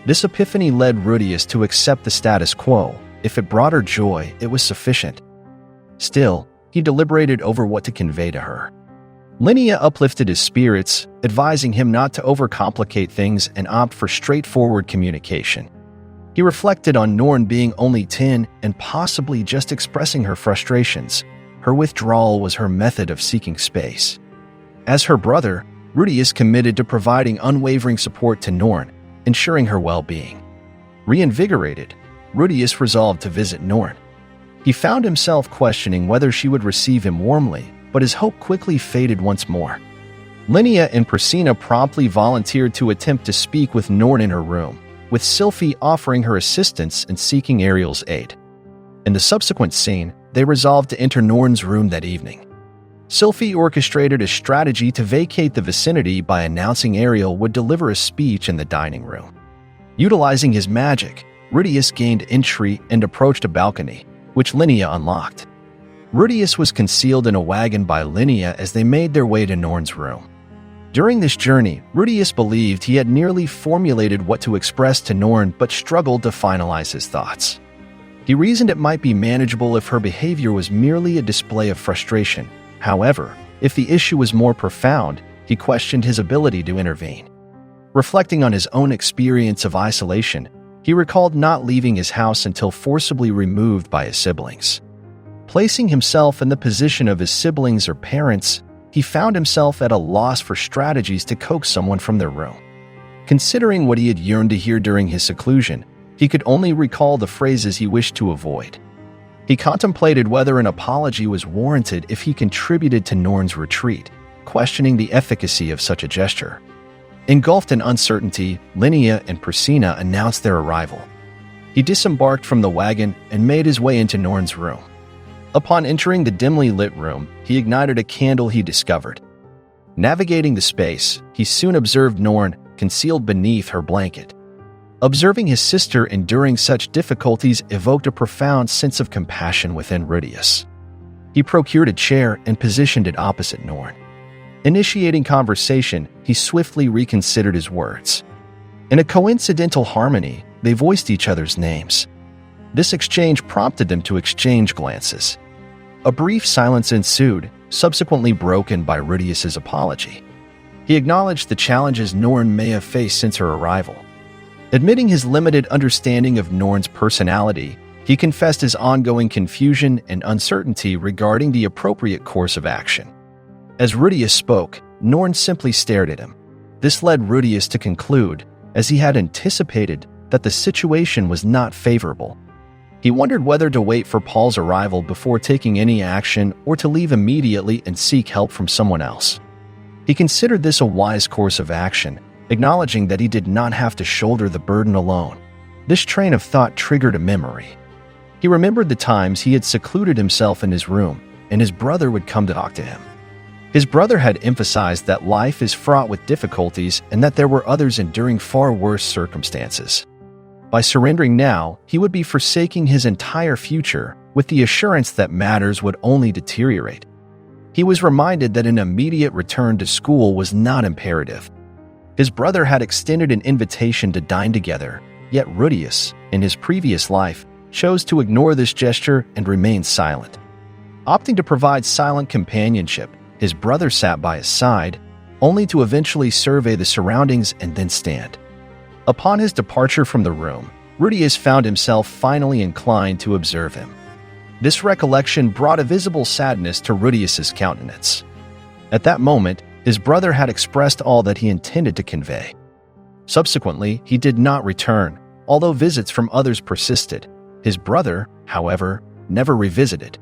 Speaker 1: This epiphany led Ruijerd to accept the status quo. If it brought her joy, it was sufficient. Still, he deliberated over what to convey to her. Linnea uplifted his spirits, advising him not to overcomplicate things and opt for straightforward communication. He reflected on Norn being only 10 and possibly just expressing her frustrations. Her withdrawal was her method of seeking space. As her brother, Ruijerd committed to providing unwavering support to Norn, ensuring her well-being. Reinvigorated, Ruijerd resolved to visit Norn. He found himself questioning whether she would receive him warmly, but his hope quickly faded once more. Linnea and Priscilla promptly volunteered to attempt to speak with Norn in her room, with Sylphie offering her assistance and seeking Ariel's aid. In the subsequent scene, they resolved to enter Norn's room that evening. Sylphie orchestrated a strategy to vacate the vicinity by announcing Ariel would deliver a speech in the dining room. Utilizing his magic, Ruijerd gained entry and approached a balcony, which Linnea unlocked. Ruijerd was concealed in a wagon by Linnea as they made their way to Norn's room. During this journey, Ruijerd believed he had nearly formulated what to express to Norn but struggled to finalize his thoughts. He reasoned it might be manageable if her behavior was merely a display of frustration. However, if the issue was more profound, he questioned his ability to intervene. Reflecting on his own experience of isolation, he recalled not leaving his house until forcibly removed by his siblings. Placing himself in the position of his siblings or parents, he found himself at a loss for strategies to coax someone from their room. Considering what he had yearned to hear during his seclusion, he could only recall the phrases he wished to avoid. He contemplated whether an apology was warranted if he contributed to Norn's retreat, questioning the efficacy of such a gesture. Engulfed in uncertainty, Linnea and Priscilla announced their arrival. He disembarked from the wagon and made his way into Norn's room. Upon entering the dimly lit room, he ignited a candle he discovered. Navigating the space, he soon observed Norn concealed beneath her blanket. Observing his sister enduring such difficulties evoked a profound sense of compassion within Ruijerd. He procured a chair and positioned it opposite Norn. Initiating conversation, he swiftly reconsidered his words. In a coincidental harmony, they voiced each other's names. This exchange prompted them to exchange glances. A brief silence ensued, subsequently broken by Ruijerd's apology. He acknowledged the challenges Norn may have faced since her arrival. Admitting his limited understanding of Norn's personality, he confessed his ongoing confusion and uncertainty regarding the appropriate course of action. As Ruijerd spoke, Norn simply stared at him. This led Ruijerd to conclude, as he had anticipated, that the situation was not favorable. He wondered whether to wait for Paul's arrival before taking any action or to leave immediately and seek help from someone else. He considered this a wise course of action, acknowledging that he did not have to shoulder the burden alone. This train of thought triggered a memory. He remembered the times he had secluded himself in his room, and his brother would come to talk to him. His brother had emphasized that life is fraught with difficulties and that there were others enduring far worse circumstances. By surrendering now, he would be forsaking his entire future with the assurance that matters would only deteriorate. He was reminded that an immediate return to school was not imperative. His brother had extended an invitation to dine together, yet Ruijerd, in his previous life, chose to ignore this gesture and remain silent. Opting to provide silent companionship, his brother sat by his side, only to eventually survey the surroundings and then stand. Upon his departure from the room, Ruijerd found himself finally inclined to observe him. This recollection brought a visible sadness to Ruijerd's countenance. At that moment, his brother had expressed all that he intended to convey. Subsequently, he did not return, although visits from others persisted. His brother, however, never revisited.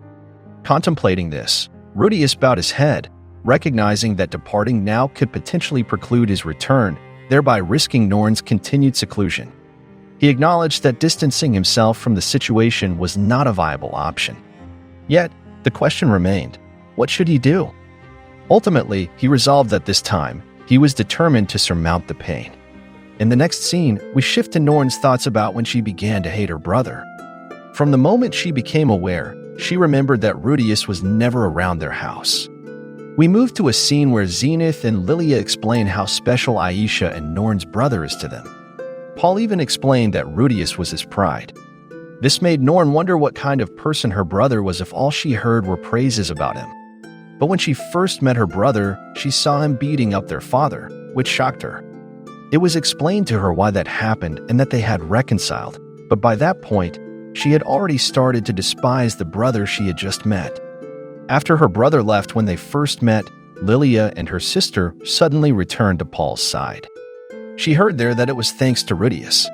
Speaker 1: Contemplating this, Ruijerd bowed his head, recognizing that departing now could potentially preclude his return, thereby risking Norn's continued seclusion. He acknowledged that distancing himself from the situation was not a viable option. Yet, the question remained, what should he do? Ultimately, he resolved that this time, he was determined to surmount the pain. In the next scene, we shift to Norn's thoughts about when she began to hate her brother. From the moment she became aware, she remembered that Ruijerd was never around their house. We move to a scene where Zenith and Lilia explain how special Aisha and Norn's brother is to them. Paul even explained that Ruijerd was his pride. This made Norn wonder what kind of person her brother was if all she heard were praises about him. But when she first met her brother, she saw him beating up their father, which shocked her. It was explained to her why that happened and that they had reconciled, but by that point, she had already started to despise the brother she had just met. After her brother left when they first met, Lilia and her sister suddenly returned to Paul's side. She heard there that it was thanks to Ruijerd.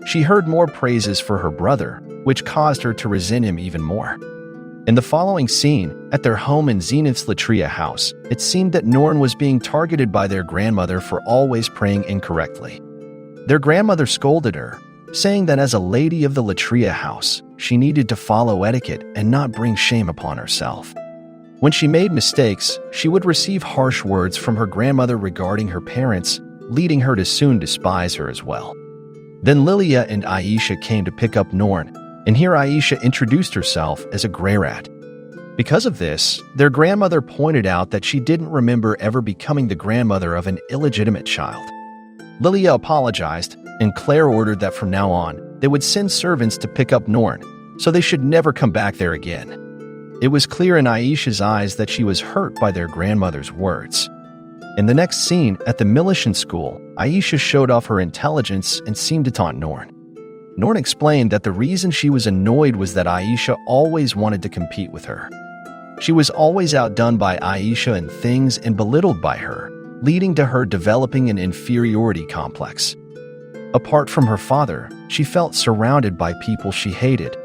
Speaker 1: She heard more praises for her brother, which caused her to resent him even more. In the following scene, at their home in Zenith's Latria house, it seemed that Norn was being targeted by their grandmother for always praying incorrectly. Their grandmother scolded her, saying that as a lady of the Latria house, she needed to follow etiquette and not bring shame upon herself. When she made mistakes, she would receive harsh words from her grandmother regarding her parents, leading her to soon despise her as well. Then Lilia and Aisha came to pick up Norn, and here Aisha introduced herself as a gray rat. Because of this, their grandmother pointed out that she didn't remember ever becoming the grandmother of an illegitimate child. Lilia apologized, and Claire ordered that from now on, they would send servants to pick up Norn, so they should never come back there again. It was clear in Aisha's eyes that she was hurt by their grandmother's words. In the next scene, at the Militian school, Aisha showed off her intelligence and seemed to taunt Norn. Norn explained that the reason she was annoyed was that Aisha always wanted to compete with her. She was always outdone by Aisha in things and belittled by her, leading to her developing an inferiority complex. Apart from her father, she felt surrounded by people she hated.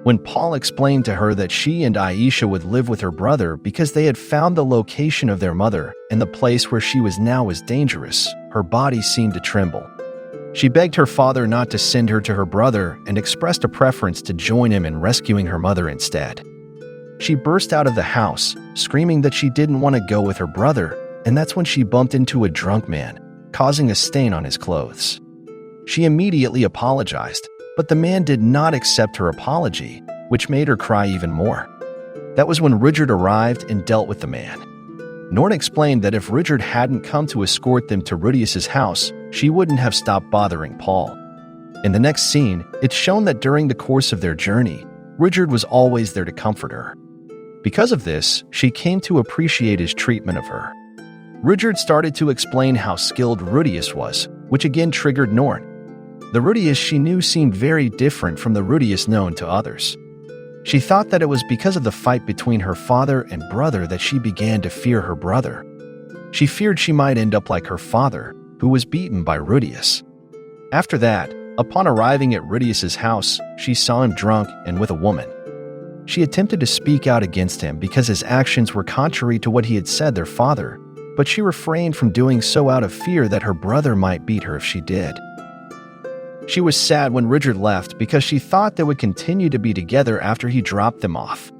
Speaker 1: When Paul explained to her that she and Aisha would live with her brother because they had found the location of their mother and the place where she was now was dangerous, her body seemed to tremble. She begged her father not to send her to her brother and expressed a preference to join him in rescuing her mother instead. She burst out of the house, screaming that she didn't want to go with her brother, and that's when she bumped into a drunk man, causing a stain on his clothes. She immediately apologized, but the man did not accept her apology, which made her cry even more. That was when Ruijerd arrived and dealt with the man. Norn explained that if Ruijerd hadn't come to escort them to Rudius's house, she wouldn't have stopped bothering Paul. In the next scene, it's shown that during the course of their journey, Ruijerd was always there to comfort her. Because of this, she came to appreciate his treatment of her. Ruijerd started to explain how skilled Rudius was, which again triggered Norn. The Rudius she knew seemed very different from the Rudius known to others. She thought that it was because of the fight between her father and brother that she began to fear her brother. She feared she might end up like her father, who was beaten by Rudius. After that, upon arriving at Rudius's house, she saw him drunk and with a woman. She attempted to speak out against him because his actions were contrary to what he had said their father, but she refrained from doing so out of fear that her brother might beat her if she did. She was sad when Ruijerd left because she thought they would continue to be together after he dropped them off.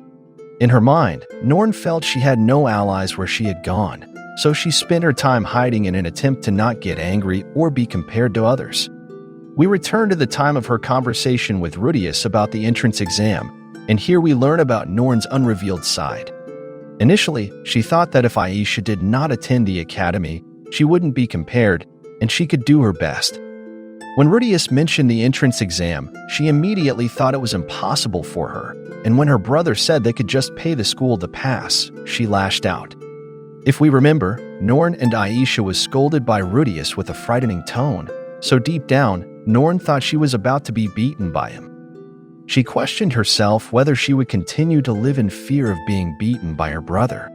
Speaker 1: In her mind, Norn felt she had no allies where she had gone, so she spent her time hiding in an attempt to not get angry or be compared to others. We return to the time of her conversation with Rudius about the entrance exam, and here we learn about Norn's unrevealed side. Initially, she thought that if Aisha did not attend the academy, she wouldn't be compared, and she could do her best. When Rudius mentioned the entrance exam, she immediately thought it was impossible for her, and when her brother said they could just pay the school to pass, she lashed out. If we remember, Norn and Aisha was scolded by Rudius with a frightening tone, so deep down, Norn thought she was about to be beaten by him. She questioned herself whether she would continue to live in fear of being beaten by her brother.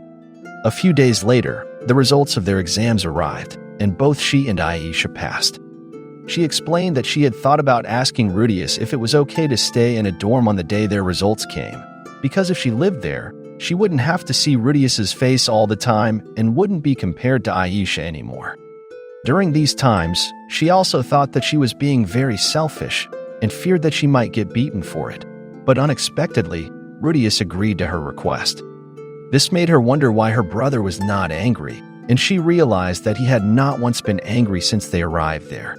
Speaker 1: A few days later, the results of their exams arrived, and both she and Aisha passed. She explained that she had thought about asking Rudius if it was okay to stay in a dorm on the day their results came, because if she lived there, she wouldn't have to see Rudius's face all the time and wouldn't be compared to Aisha anymore. During these times, she also thought that she was being very selfish and feared that she might get beaten for it, but unexpectedly, Rudius agreed to her request. This made her wonder why her brother was not angry, and she realized that he had not once been angry since they arrived there.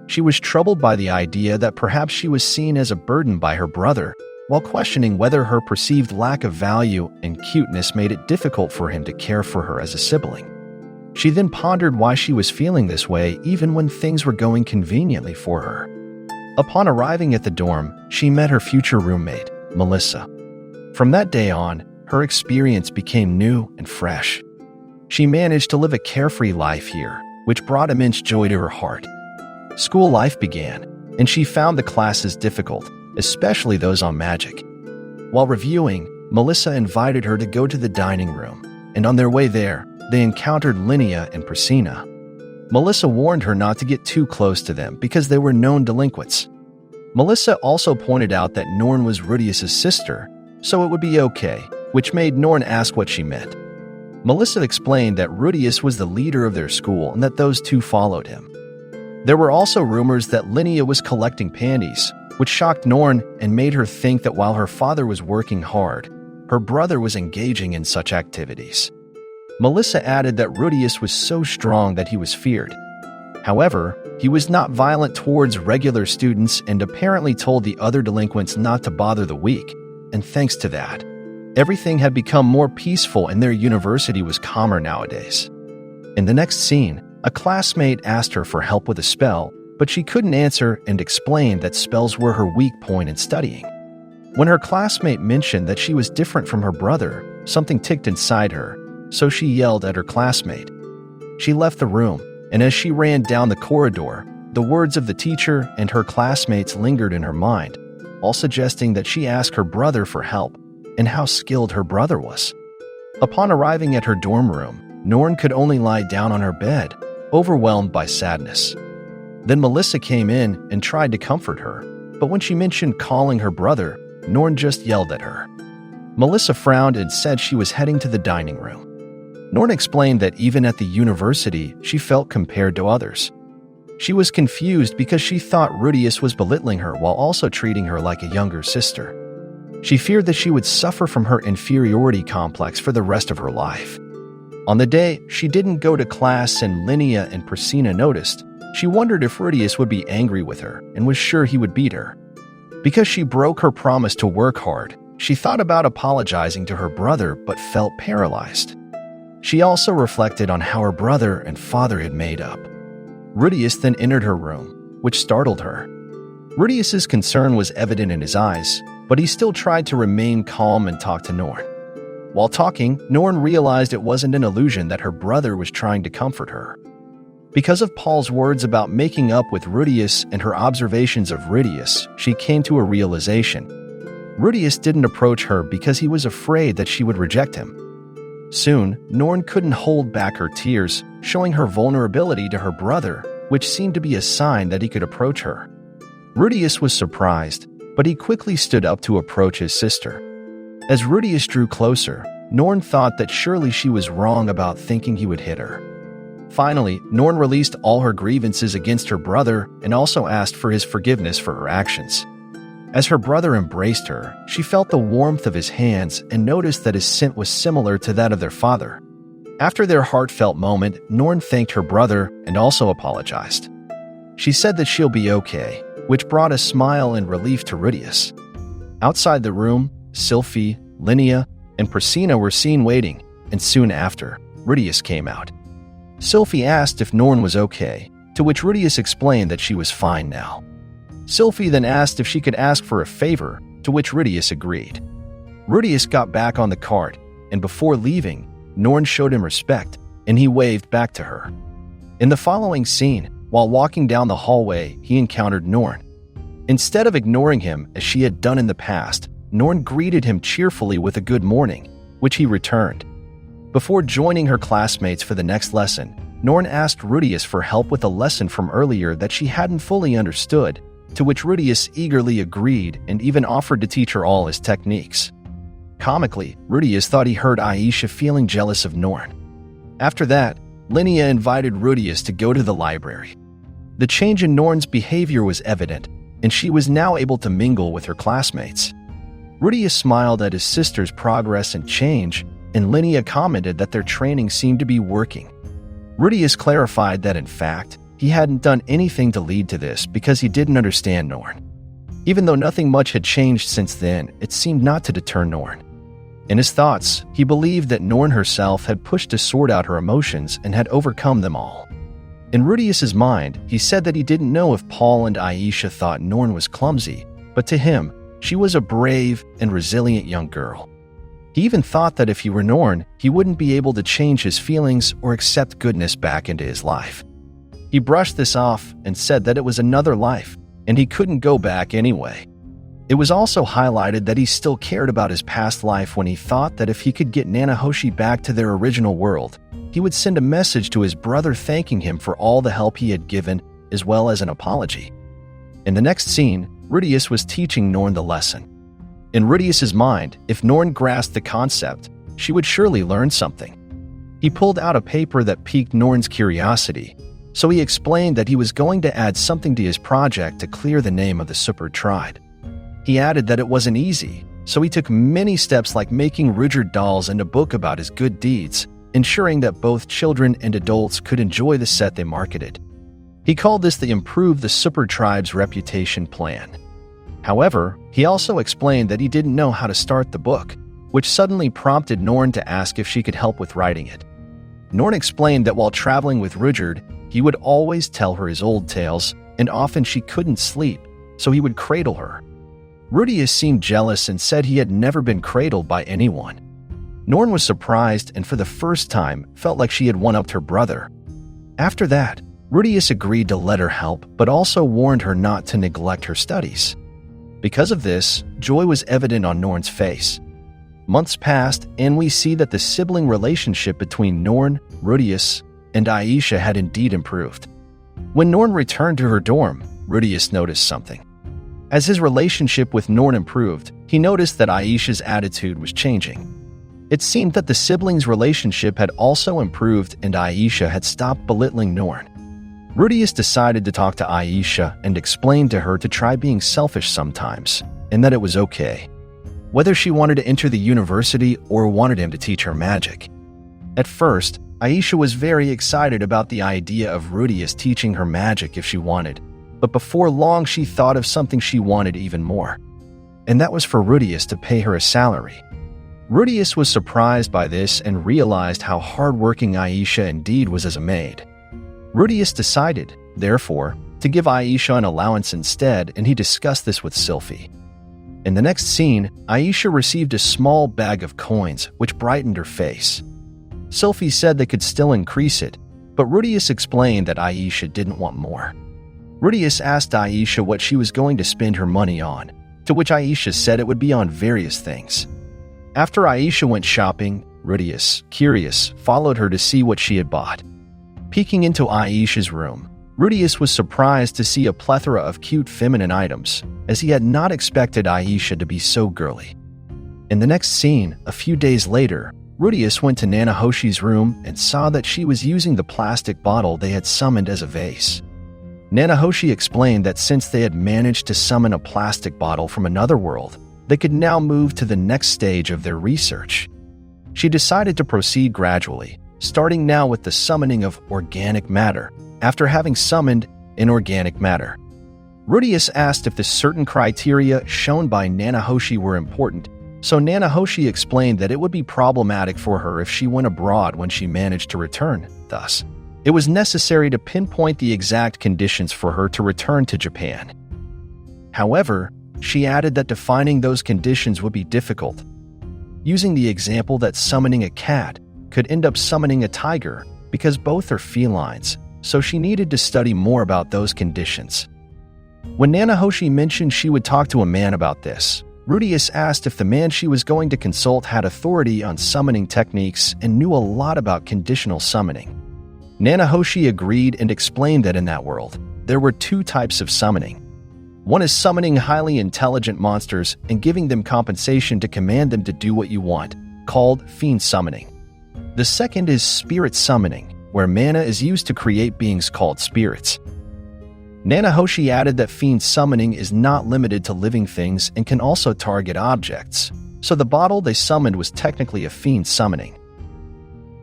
Speaker 1: She was troubled by the idea that perhaps she was seen as a burden by her brother, while questioning whether her perceived lack of value and cuteness made it difficult for him to care for her as a sibling. She then pondered why she was feeling this way even when things were going conveniently for her. Upon arriving at the dorm, she met her future roommate, Melissa. From that day on, her experience became new and fresh. She managed to live a carefree life here, which brought immense joy to her heart. School life began, and she found the classes difficult, especially those on magic. While reviewing, Melissa invited her to go to the dining room, and on their way there, they encountered Linnea and Priscina. Melissa warned her not to get too close to them because they were known delinquents. Melissa also pointed out that Norn was Rudius's sister, so it would be okay, which made Norn ask what she meant. Melissa explained that Ruijerd was the leader of their school and that those two followed him. There were also rumors that Linnea was collecting panties, which shocked Norn and made her think that while her father was working hard, her brother was engaging in such activities. Melissa added that Ruijerd was so strong that he was feared. However, he was not violent towards regular students and apparently told the other delinquents not to bother the weak, and thanks to that, everything had become more peaceful and their university was calmer nowadays. In the next scene, a classmate asked her for help with a spell, but she couldn't answer and explained that spells were her weak point in studying. When her classmate mentioned that she was different from her brother, something ticked inside her, so she yelled at her classmate. She left the room, and as she ran down the corridor, the words of the teacher and her classmates lingered in her mind, all suggesting that she ask her brother for help and how skilled her brother was. Upon arriving at her dorm room, Norn could only lie down on her bed, overwhelmed by sadness. Then Melissa came in and tried to comfort her, but when she mentioned calling her brother, Norn just yelled at her. Melissa frowned and said she was heading to the dining room. Norn explained that even at the university, she felt compared to others. She was confused because she thought Ruijerd was belittling her while also treating her like a younger sister. She feared that she would suffer from her inferiority complex for the rest of her life. On the day she didn't go to class and Linnea and Priscilla noticed, she wondered if Ruijerd would be angry with her and was sure he would beat her. Because she broke her promise to work hard, she thought about apologizing to her brother but felt paralyzed. She also reflected on how her brother and father had made up. Ruijerd then entered her room, which startled her. Ruijerd's concern was evident in his eyes, but he still tried to remain calm and talk to Norn. While talking, Norn realized it wasn't an illusion that her brother was trying to comfort her. Because of Paul's words about making up with Ruijerd and her observations of Ruijerd, she came to a realization. Ruijerd didn't approach her because he was afraid that she would reject him. Soon, Norn couldn't hold back her tears, showing her vulnerability to her brother, which seemed to be a sign that he could approach her. Ruijerd was surprised, but he quickly stood up to approach his sister. As Ruijerd drew closer, Norn thought that surely she was wrong about thinking he would hit her. Finally, Norn released all her grievances against her brother and also asked for his forgiveness for her actions. As her brother embraced her, she felt the warmth of his hands and noticed that his scent was similar to that of their father. After their heartfelt moment, Norn thanked her brother and also apologized. She said that she'll be okay, which brought a smile and relief to Ruijerd. Outside the room, Sylphiette, Linnea, and Priscilla were seen waiting, and soon after, Ruijerd came out. Sylphiette asked if Norn was okay, to which Ruijerd explained that she was fine now. Sylphiette then asked if she could ask for a favor, to which Ruijerd agreed. Ruijerd got back on the cart, and before leaving, Norn showed him respect, and he waved back to her. In the following scene, while walking down the hallway, he encountered Norn. Instead of ignoring him as she had done in the past, Norn greeted him cheerfully with a good morning, which he returned. Before joining her classmates for the next lesson, Norn asked Ruijerd for help with a lesson from earlier that she hadn't fully understood, to which Ruijerd eagerly agreed and even offered to teach her all his techniques. Comically, Ruijerd thought he heard Aisha feeling jealous of Norn. After that, Linnea invited Ruijerd to go to the library. The change in Norn's behavior was evident, and she was now able to mingle with her classmates. Ruijerd smiled at his sister's progress and change, and Linnea commented that their training seemed to be working. Ruijerd clarified that, in fact, he hadn't done anything to lead to this because he didn't understand Norn. Even though nothing much had changed since then, it seemed not to deter Norn. In his thoughts, he believed that Norn herself had pushed to sort out her emotions and had overcome them all. In Ruijerd's mind, he said that he didn't know if Paul and Aisha thought Norn was clumsy, but to him, she was a brave and resilient young girl. He even thought that if he were Norn, he wouldn't be able to change his feelings or accept goodness back into his life. He brushed this off and said that it was another life, and he couldn't go back anyway. It was also highlighted that he still cared about his past life when he thought that if he could get Nanahoshi back to their original world, he would send a message to his brother thanking him for all the help he had given, as well as an apology. In the next scene, Ruijerd was teaching Norn the lesson. In Ruijerd's mind, if Norn grasped the concept, she would surely learn something. He pulled out a paper that piqued Norn's curiosity, so he explained that he was going to add something to his project to clear the name of the super tribe. He added that it wasn't easy, so he took many steps like making Ruijerd dolls and a book about his good deeds, ensuring that both children and adults could enjoy the set they marketed. He called this the Improve the Super Tribe's Reputation plan. However, he also explained that he didn't know how to start the book, which suddenly prompted Norn to ask if she could help with writing it. Norn explained that while traveling with Ruijerd, he would always tell her his old tales, and often she couldn't sleep, so he would cradle her. Ruijerd seemed jealous and said he had never been cradled by anyone. Norn was surprised and for the first time felt like she had one-upped her brother. After that, Ruijerd agreed to let her help, but also warned her not to neglect her studies. Because of this, joy was evident on Norn's face. Months passed, and we see that the sibling relationship between Norn, Ruijerd, and Aisha had indeed improved. When Norn returned to her dorm, Ruijerd noticed something. As his relationship with Norn improved, he noticed that Aisha's attitude was changing. It seemed that the siblings' relationship had also improved and Aisha had stopped belittling Norn. Ruijerd decided to talk to Aisha and explained to her to try being selfish sometimes, and that it was okay, whether she wanted to enter the university or wanted him to teach her magic. At first, Aisha was very excited about the idea of Ruijerd teaching her magic if she wanted, but before long she thought of something she wanted even more, and that was for Ruijerd to pay her a salary. Ruijerd was surprised by this and realized how hardworking Aisha indeed was as a maid. Ruijerd decided, therefore, to give Aisha an allowance instead, and he discussed this with Sylphiette. In the next scene, Aisha received a small bag of coins, which brightened her face. Sylphiette said they could still increase it, but Ruijerd explained that Aisha didn't want more. Ruijerd asked Aisha what she was going to spend her money on, to which Aisha said it would be on various things. After Aisha went shopping, Ruijerd, curious, followed her to see what she had bought. Peeking into Aisha's room, Ruijerd was surprised to see a plethora of cute feminine items, as he had not expected Aisha to be so girly. In the next scene, a few days later, Ruijerd went to Nanahoshi's room and saw that she was using the plastic bottle they had summoned as a vase. Nanahoshi explained that since they had managed to summon a plastic bottle from another world, they could now move to the next stage of their research. She decided to proceed gradually, starting now with the summoning of organic matter, after having summoned inorganic matter. Ruijerd asked if the certain criteria shown by Nanahoshi were important, so Nanahoshi explained that it would be problematic for her if she went abroad when she managed to return. Thus, it was necessary to pinpoint the exact conditions for her to return to Japan. However, she added that defining those conditions would be difficult, using the example that summoning a cat could end up summoning a tiger because both are felines, so she needed to study more about those conditions. When Nanahoshi mentioned she would talk to a man about this, Ruijerd asked if the man she was going to consult had authority on summoning techniques and knew a lot about conditional summoning. Nanahoshi agreed and explained that in that world, there were two types of summoning. One is summoning highly intelligent monsters and giving them compensation to command them to do what you want, called fiend summoning. The second is spirit summoning, where mana is used to create beings called spirits. Nanahoshi added that fiend summoning is not limited to living things and can also target objects, so the bottle they summoned was technically a fiend summoning.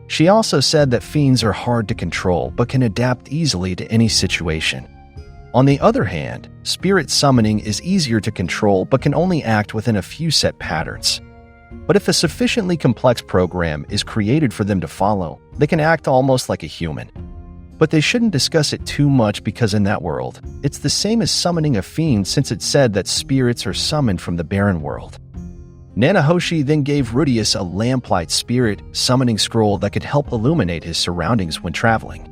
Speaker 1: She also said that fiends are hard to control but can adapt easily to any situation. On the other hand, spirit summoning is easier to control but can only act within a few set patterns. But if a sufficiently complex program is created for them to follow, they can act almost like a human. But they shouldn't discuss it too much because in that world, it's the same as summoning a fiend since it said that spirits are summoned from the barren world. Nanahoshi then gave Ruijerd a lamplight spirit summoning scroll that could help illuminate his surroundings when traveling.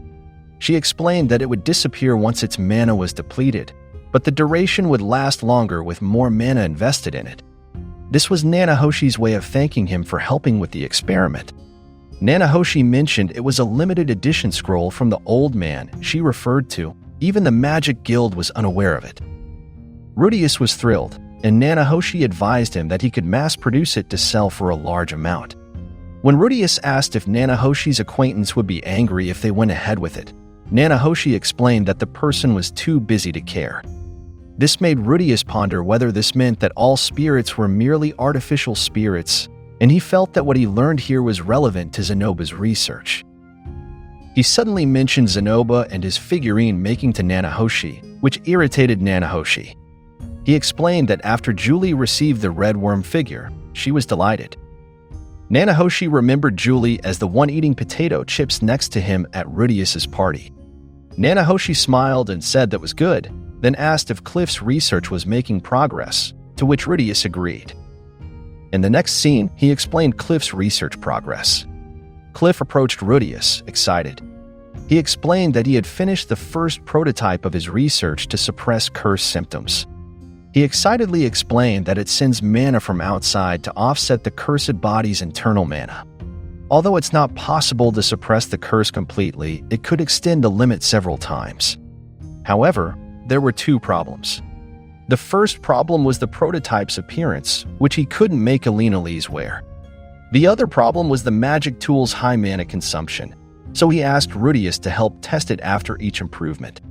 Speaker 1: She explained that it would disappear once its mana was depleted, but the duration would last longer with more mana invested in it. This was Nanahoshi's way of thanking him for helping with the experiment. Nanahoshi mentioned it was a limited edition scroll from the old man she referred to. Even the Magic Guild was unaware of it. Ruijerd was thrilled, and Nanahoshi advised him that he could mass-produce it to sell for a large amount. When Ruijerd asked if Nanahoshi's acquaintance would be angry if they went ahead with it, Nanahoshi explained that the person was too busy to care. This made Ruijerd ponder whether this meant that all spirits were merely artificial spirits, and he felt that what he learned here was relevant to Zenoba's research. He suddenly mentioned Zenoba and his figurine making to Nanahoshi, which irritated Nanahoshi. He explained that after Julie received the red worm figure, she was delighted. Nanahoshi remembered Julie as the one eating potato chips next to him at Ruijerd's party. Nanahoshi smiled and said that was good, then asked if Cliff's research was making progress, to which Ruijerd agreed. In the next scene, he explained Cliff's research progress. Cliff approached Ruijerd, excited. He explained that he had finished the first prototype of his research to suppress curse symptoms. He excitedly explained that it sends mana from outside to offset the cursed body's internal mana. Although it's not possible to suppress the curse completely, it could extend the limit several times. However, there were two problems. The first problem was the prototype's appearance, which he couldn't make Alina-Lee's wear. The other problem was the magic tool's high mana consumption, so he asked Ruijerd to help test it after each improvement.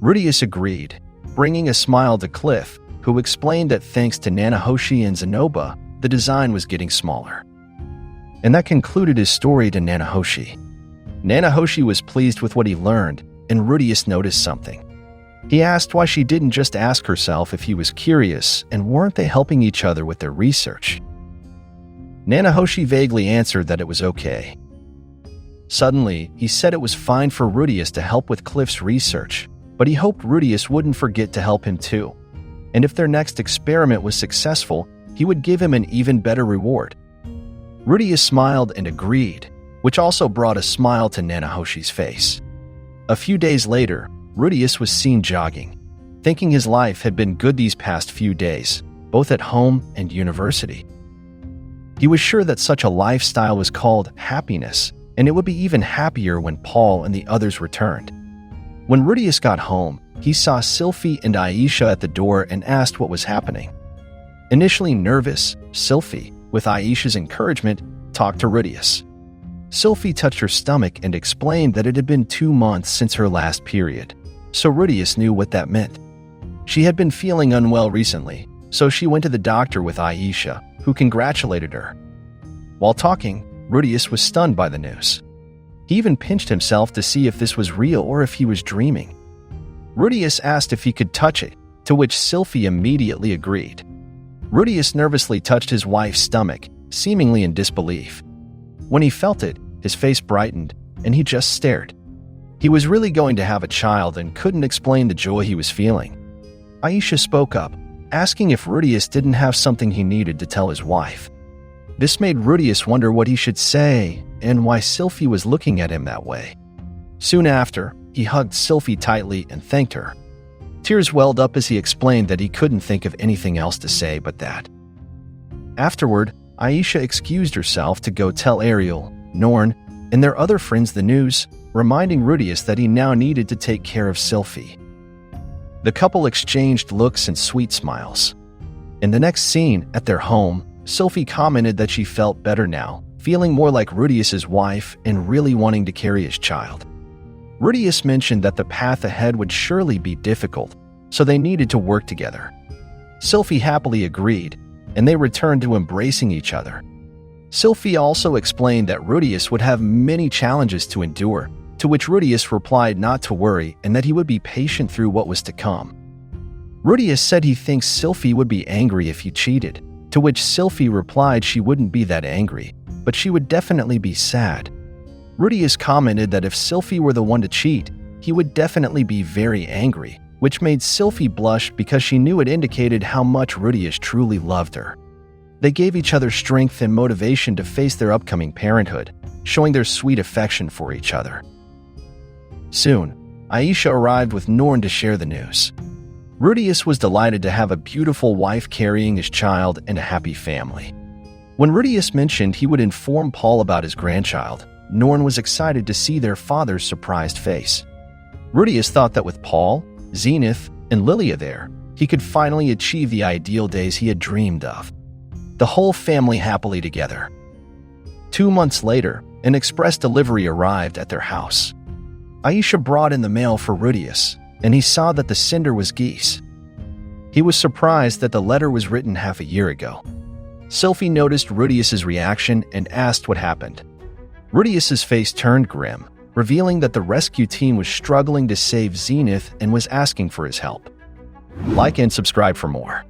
Speaker 1: Ruijerd agreed, bringing a smile to Cliff, who explained that thanks to Nanahoshi and Zenoba, the design was getting smaller. And that concluded his story to Nanahoshi. Nanahoshi was pleased with what he learned, and Ruijerd noticed something. He asked why she didn't just ask herself if he was curious and weren't they helping each other with their research. Nanahoshi vaguely answered that it was okay. Suddenly, he said it was fine for Ruijerd to help with Cliff's research, but he hoped Ruijerd wouldn't forget to help him too. And if their next experiment was successful, he would give him an even better reward. Ruijerd smiled and agreed, which also brought a smile to Nanahoshi's face. A few days later, Ruijerd was seen jogging, thinking his life had been good these past few days, both at home and university. He was sure that such a lifestyle was called happiness, and it would be even happier when Paul and the others returned. When Ruijerd got home, he saw Sylphie and Aisha at the door and asked what was happening. Initially nervous, Sylphie, with Aisha's encouragement, talked to Ruijerd. Sylphie touched her stomach and explained that it had been 2 months since her last period, so Ruijerd knew what that meant. She had been feeling unwell recently, so she went to the doctor with Aisha, who congratulated her. While talking, Ruijerd was stunned by the news. He even pinched himself to see if this was real or if he was dreaming. Ruijerd asked if he could touch it, to which Sylphie immediately agreed. Ruijerd nervously touched his wife's stomach, seemingly in disbelief. When he felt it, his face brightened, and he just stared. He was really going to have a child and couldn't explain the joy he was feeling. Aisha spoke up, asking if Ruijerd didn't have something he needed to tell his wife. This made Ruijerd wonder what he should say and why Sylphie was looking at him that way. Soon after, he hugged Sylphie tightly and thanked her. Tears welled up as he explained that he couldn't think of anything else to say but that. Afterward, Aisha excused herself to go tell Ariel, Norn, and their other friends the news, reminding Ruijerd that he now needed to take care of Sylphie. The couple exchanged looks and sweet smiles. In the next scene, at their home, Sylphie commented that she felt better now, feeling more like Ruijerd's wife and really wanting to carry his child. Ruijerd mentioned that the path ahead would surely be difficult, so they needed to work together. Sylphie happily agreed, and they returned to embracing each other. Sylphie also explained that Ruijerd would have many challenges to endure, to which Ruijerd replied not to worry and that he would be patient through what was to come. Ruijerd said he thinks Sylphie would be angry if he cheated, to which Sylphie replied she wouldn't be that angry, but she would definitely be sad. Ruijerd commented that if Sylphie were the one to cheat, he would definitely be very angry, which made Sylphie blush because she knew it indicated how much Ruijerd truly loved her. They gave each other strength and motivation to face their upcoming parenthood, showing their sweet affection for each other. Soon, Aisha arrived with Norn to share the news. Ruijerd was delighted to have a beautiful wife carrying his child and a happy family. When Ruijerd mentioned he would inform Paul about his grandchild, Norn was excited to see their father's surprised face. Ruijerd thought that with Paul, Zenith, and Lilia there, He could finally achieve the ideal days he had dreamed of. The whole family happily together. 2 months later, an express delivery arrived at their house. Aisha brought in the mail for Ruijerd, and he saw that the sender was geese. He was surprised that the letter was written half a year ago. Sylphie noticed Ruijerd's reaction and asked what happened. Ruijerd's face turned grim, revealing that the rescue team was struggling to save Zenith and was asking for his help. Like and subscribe for more.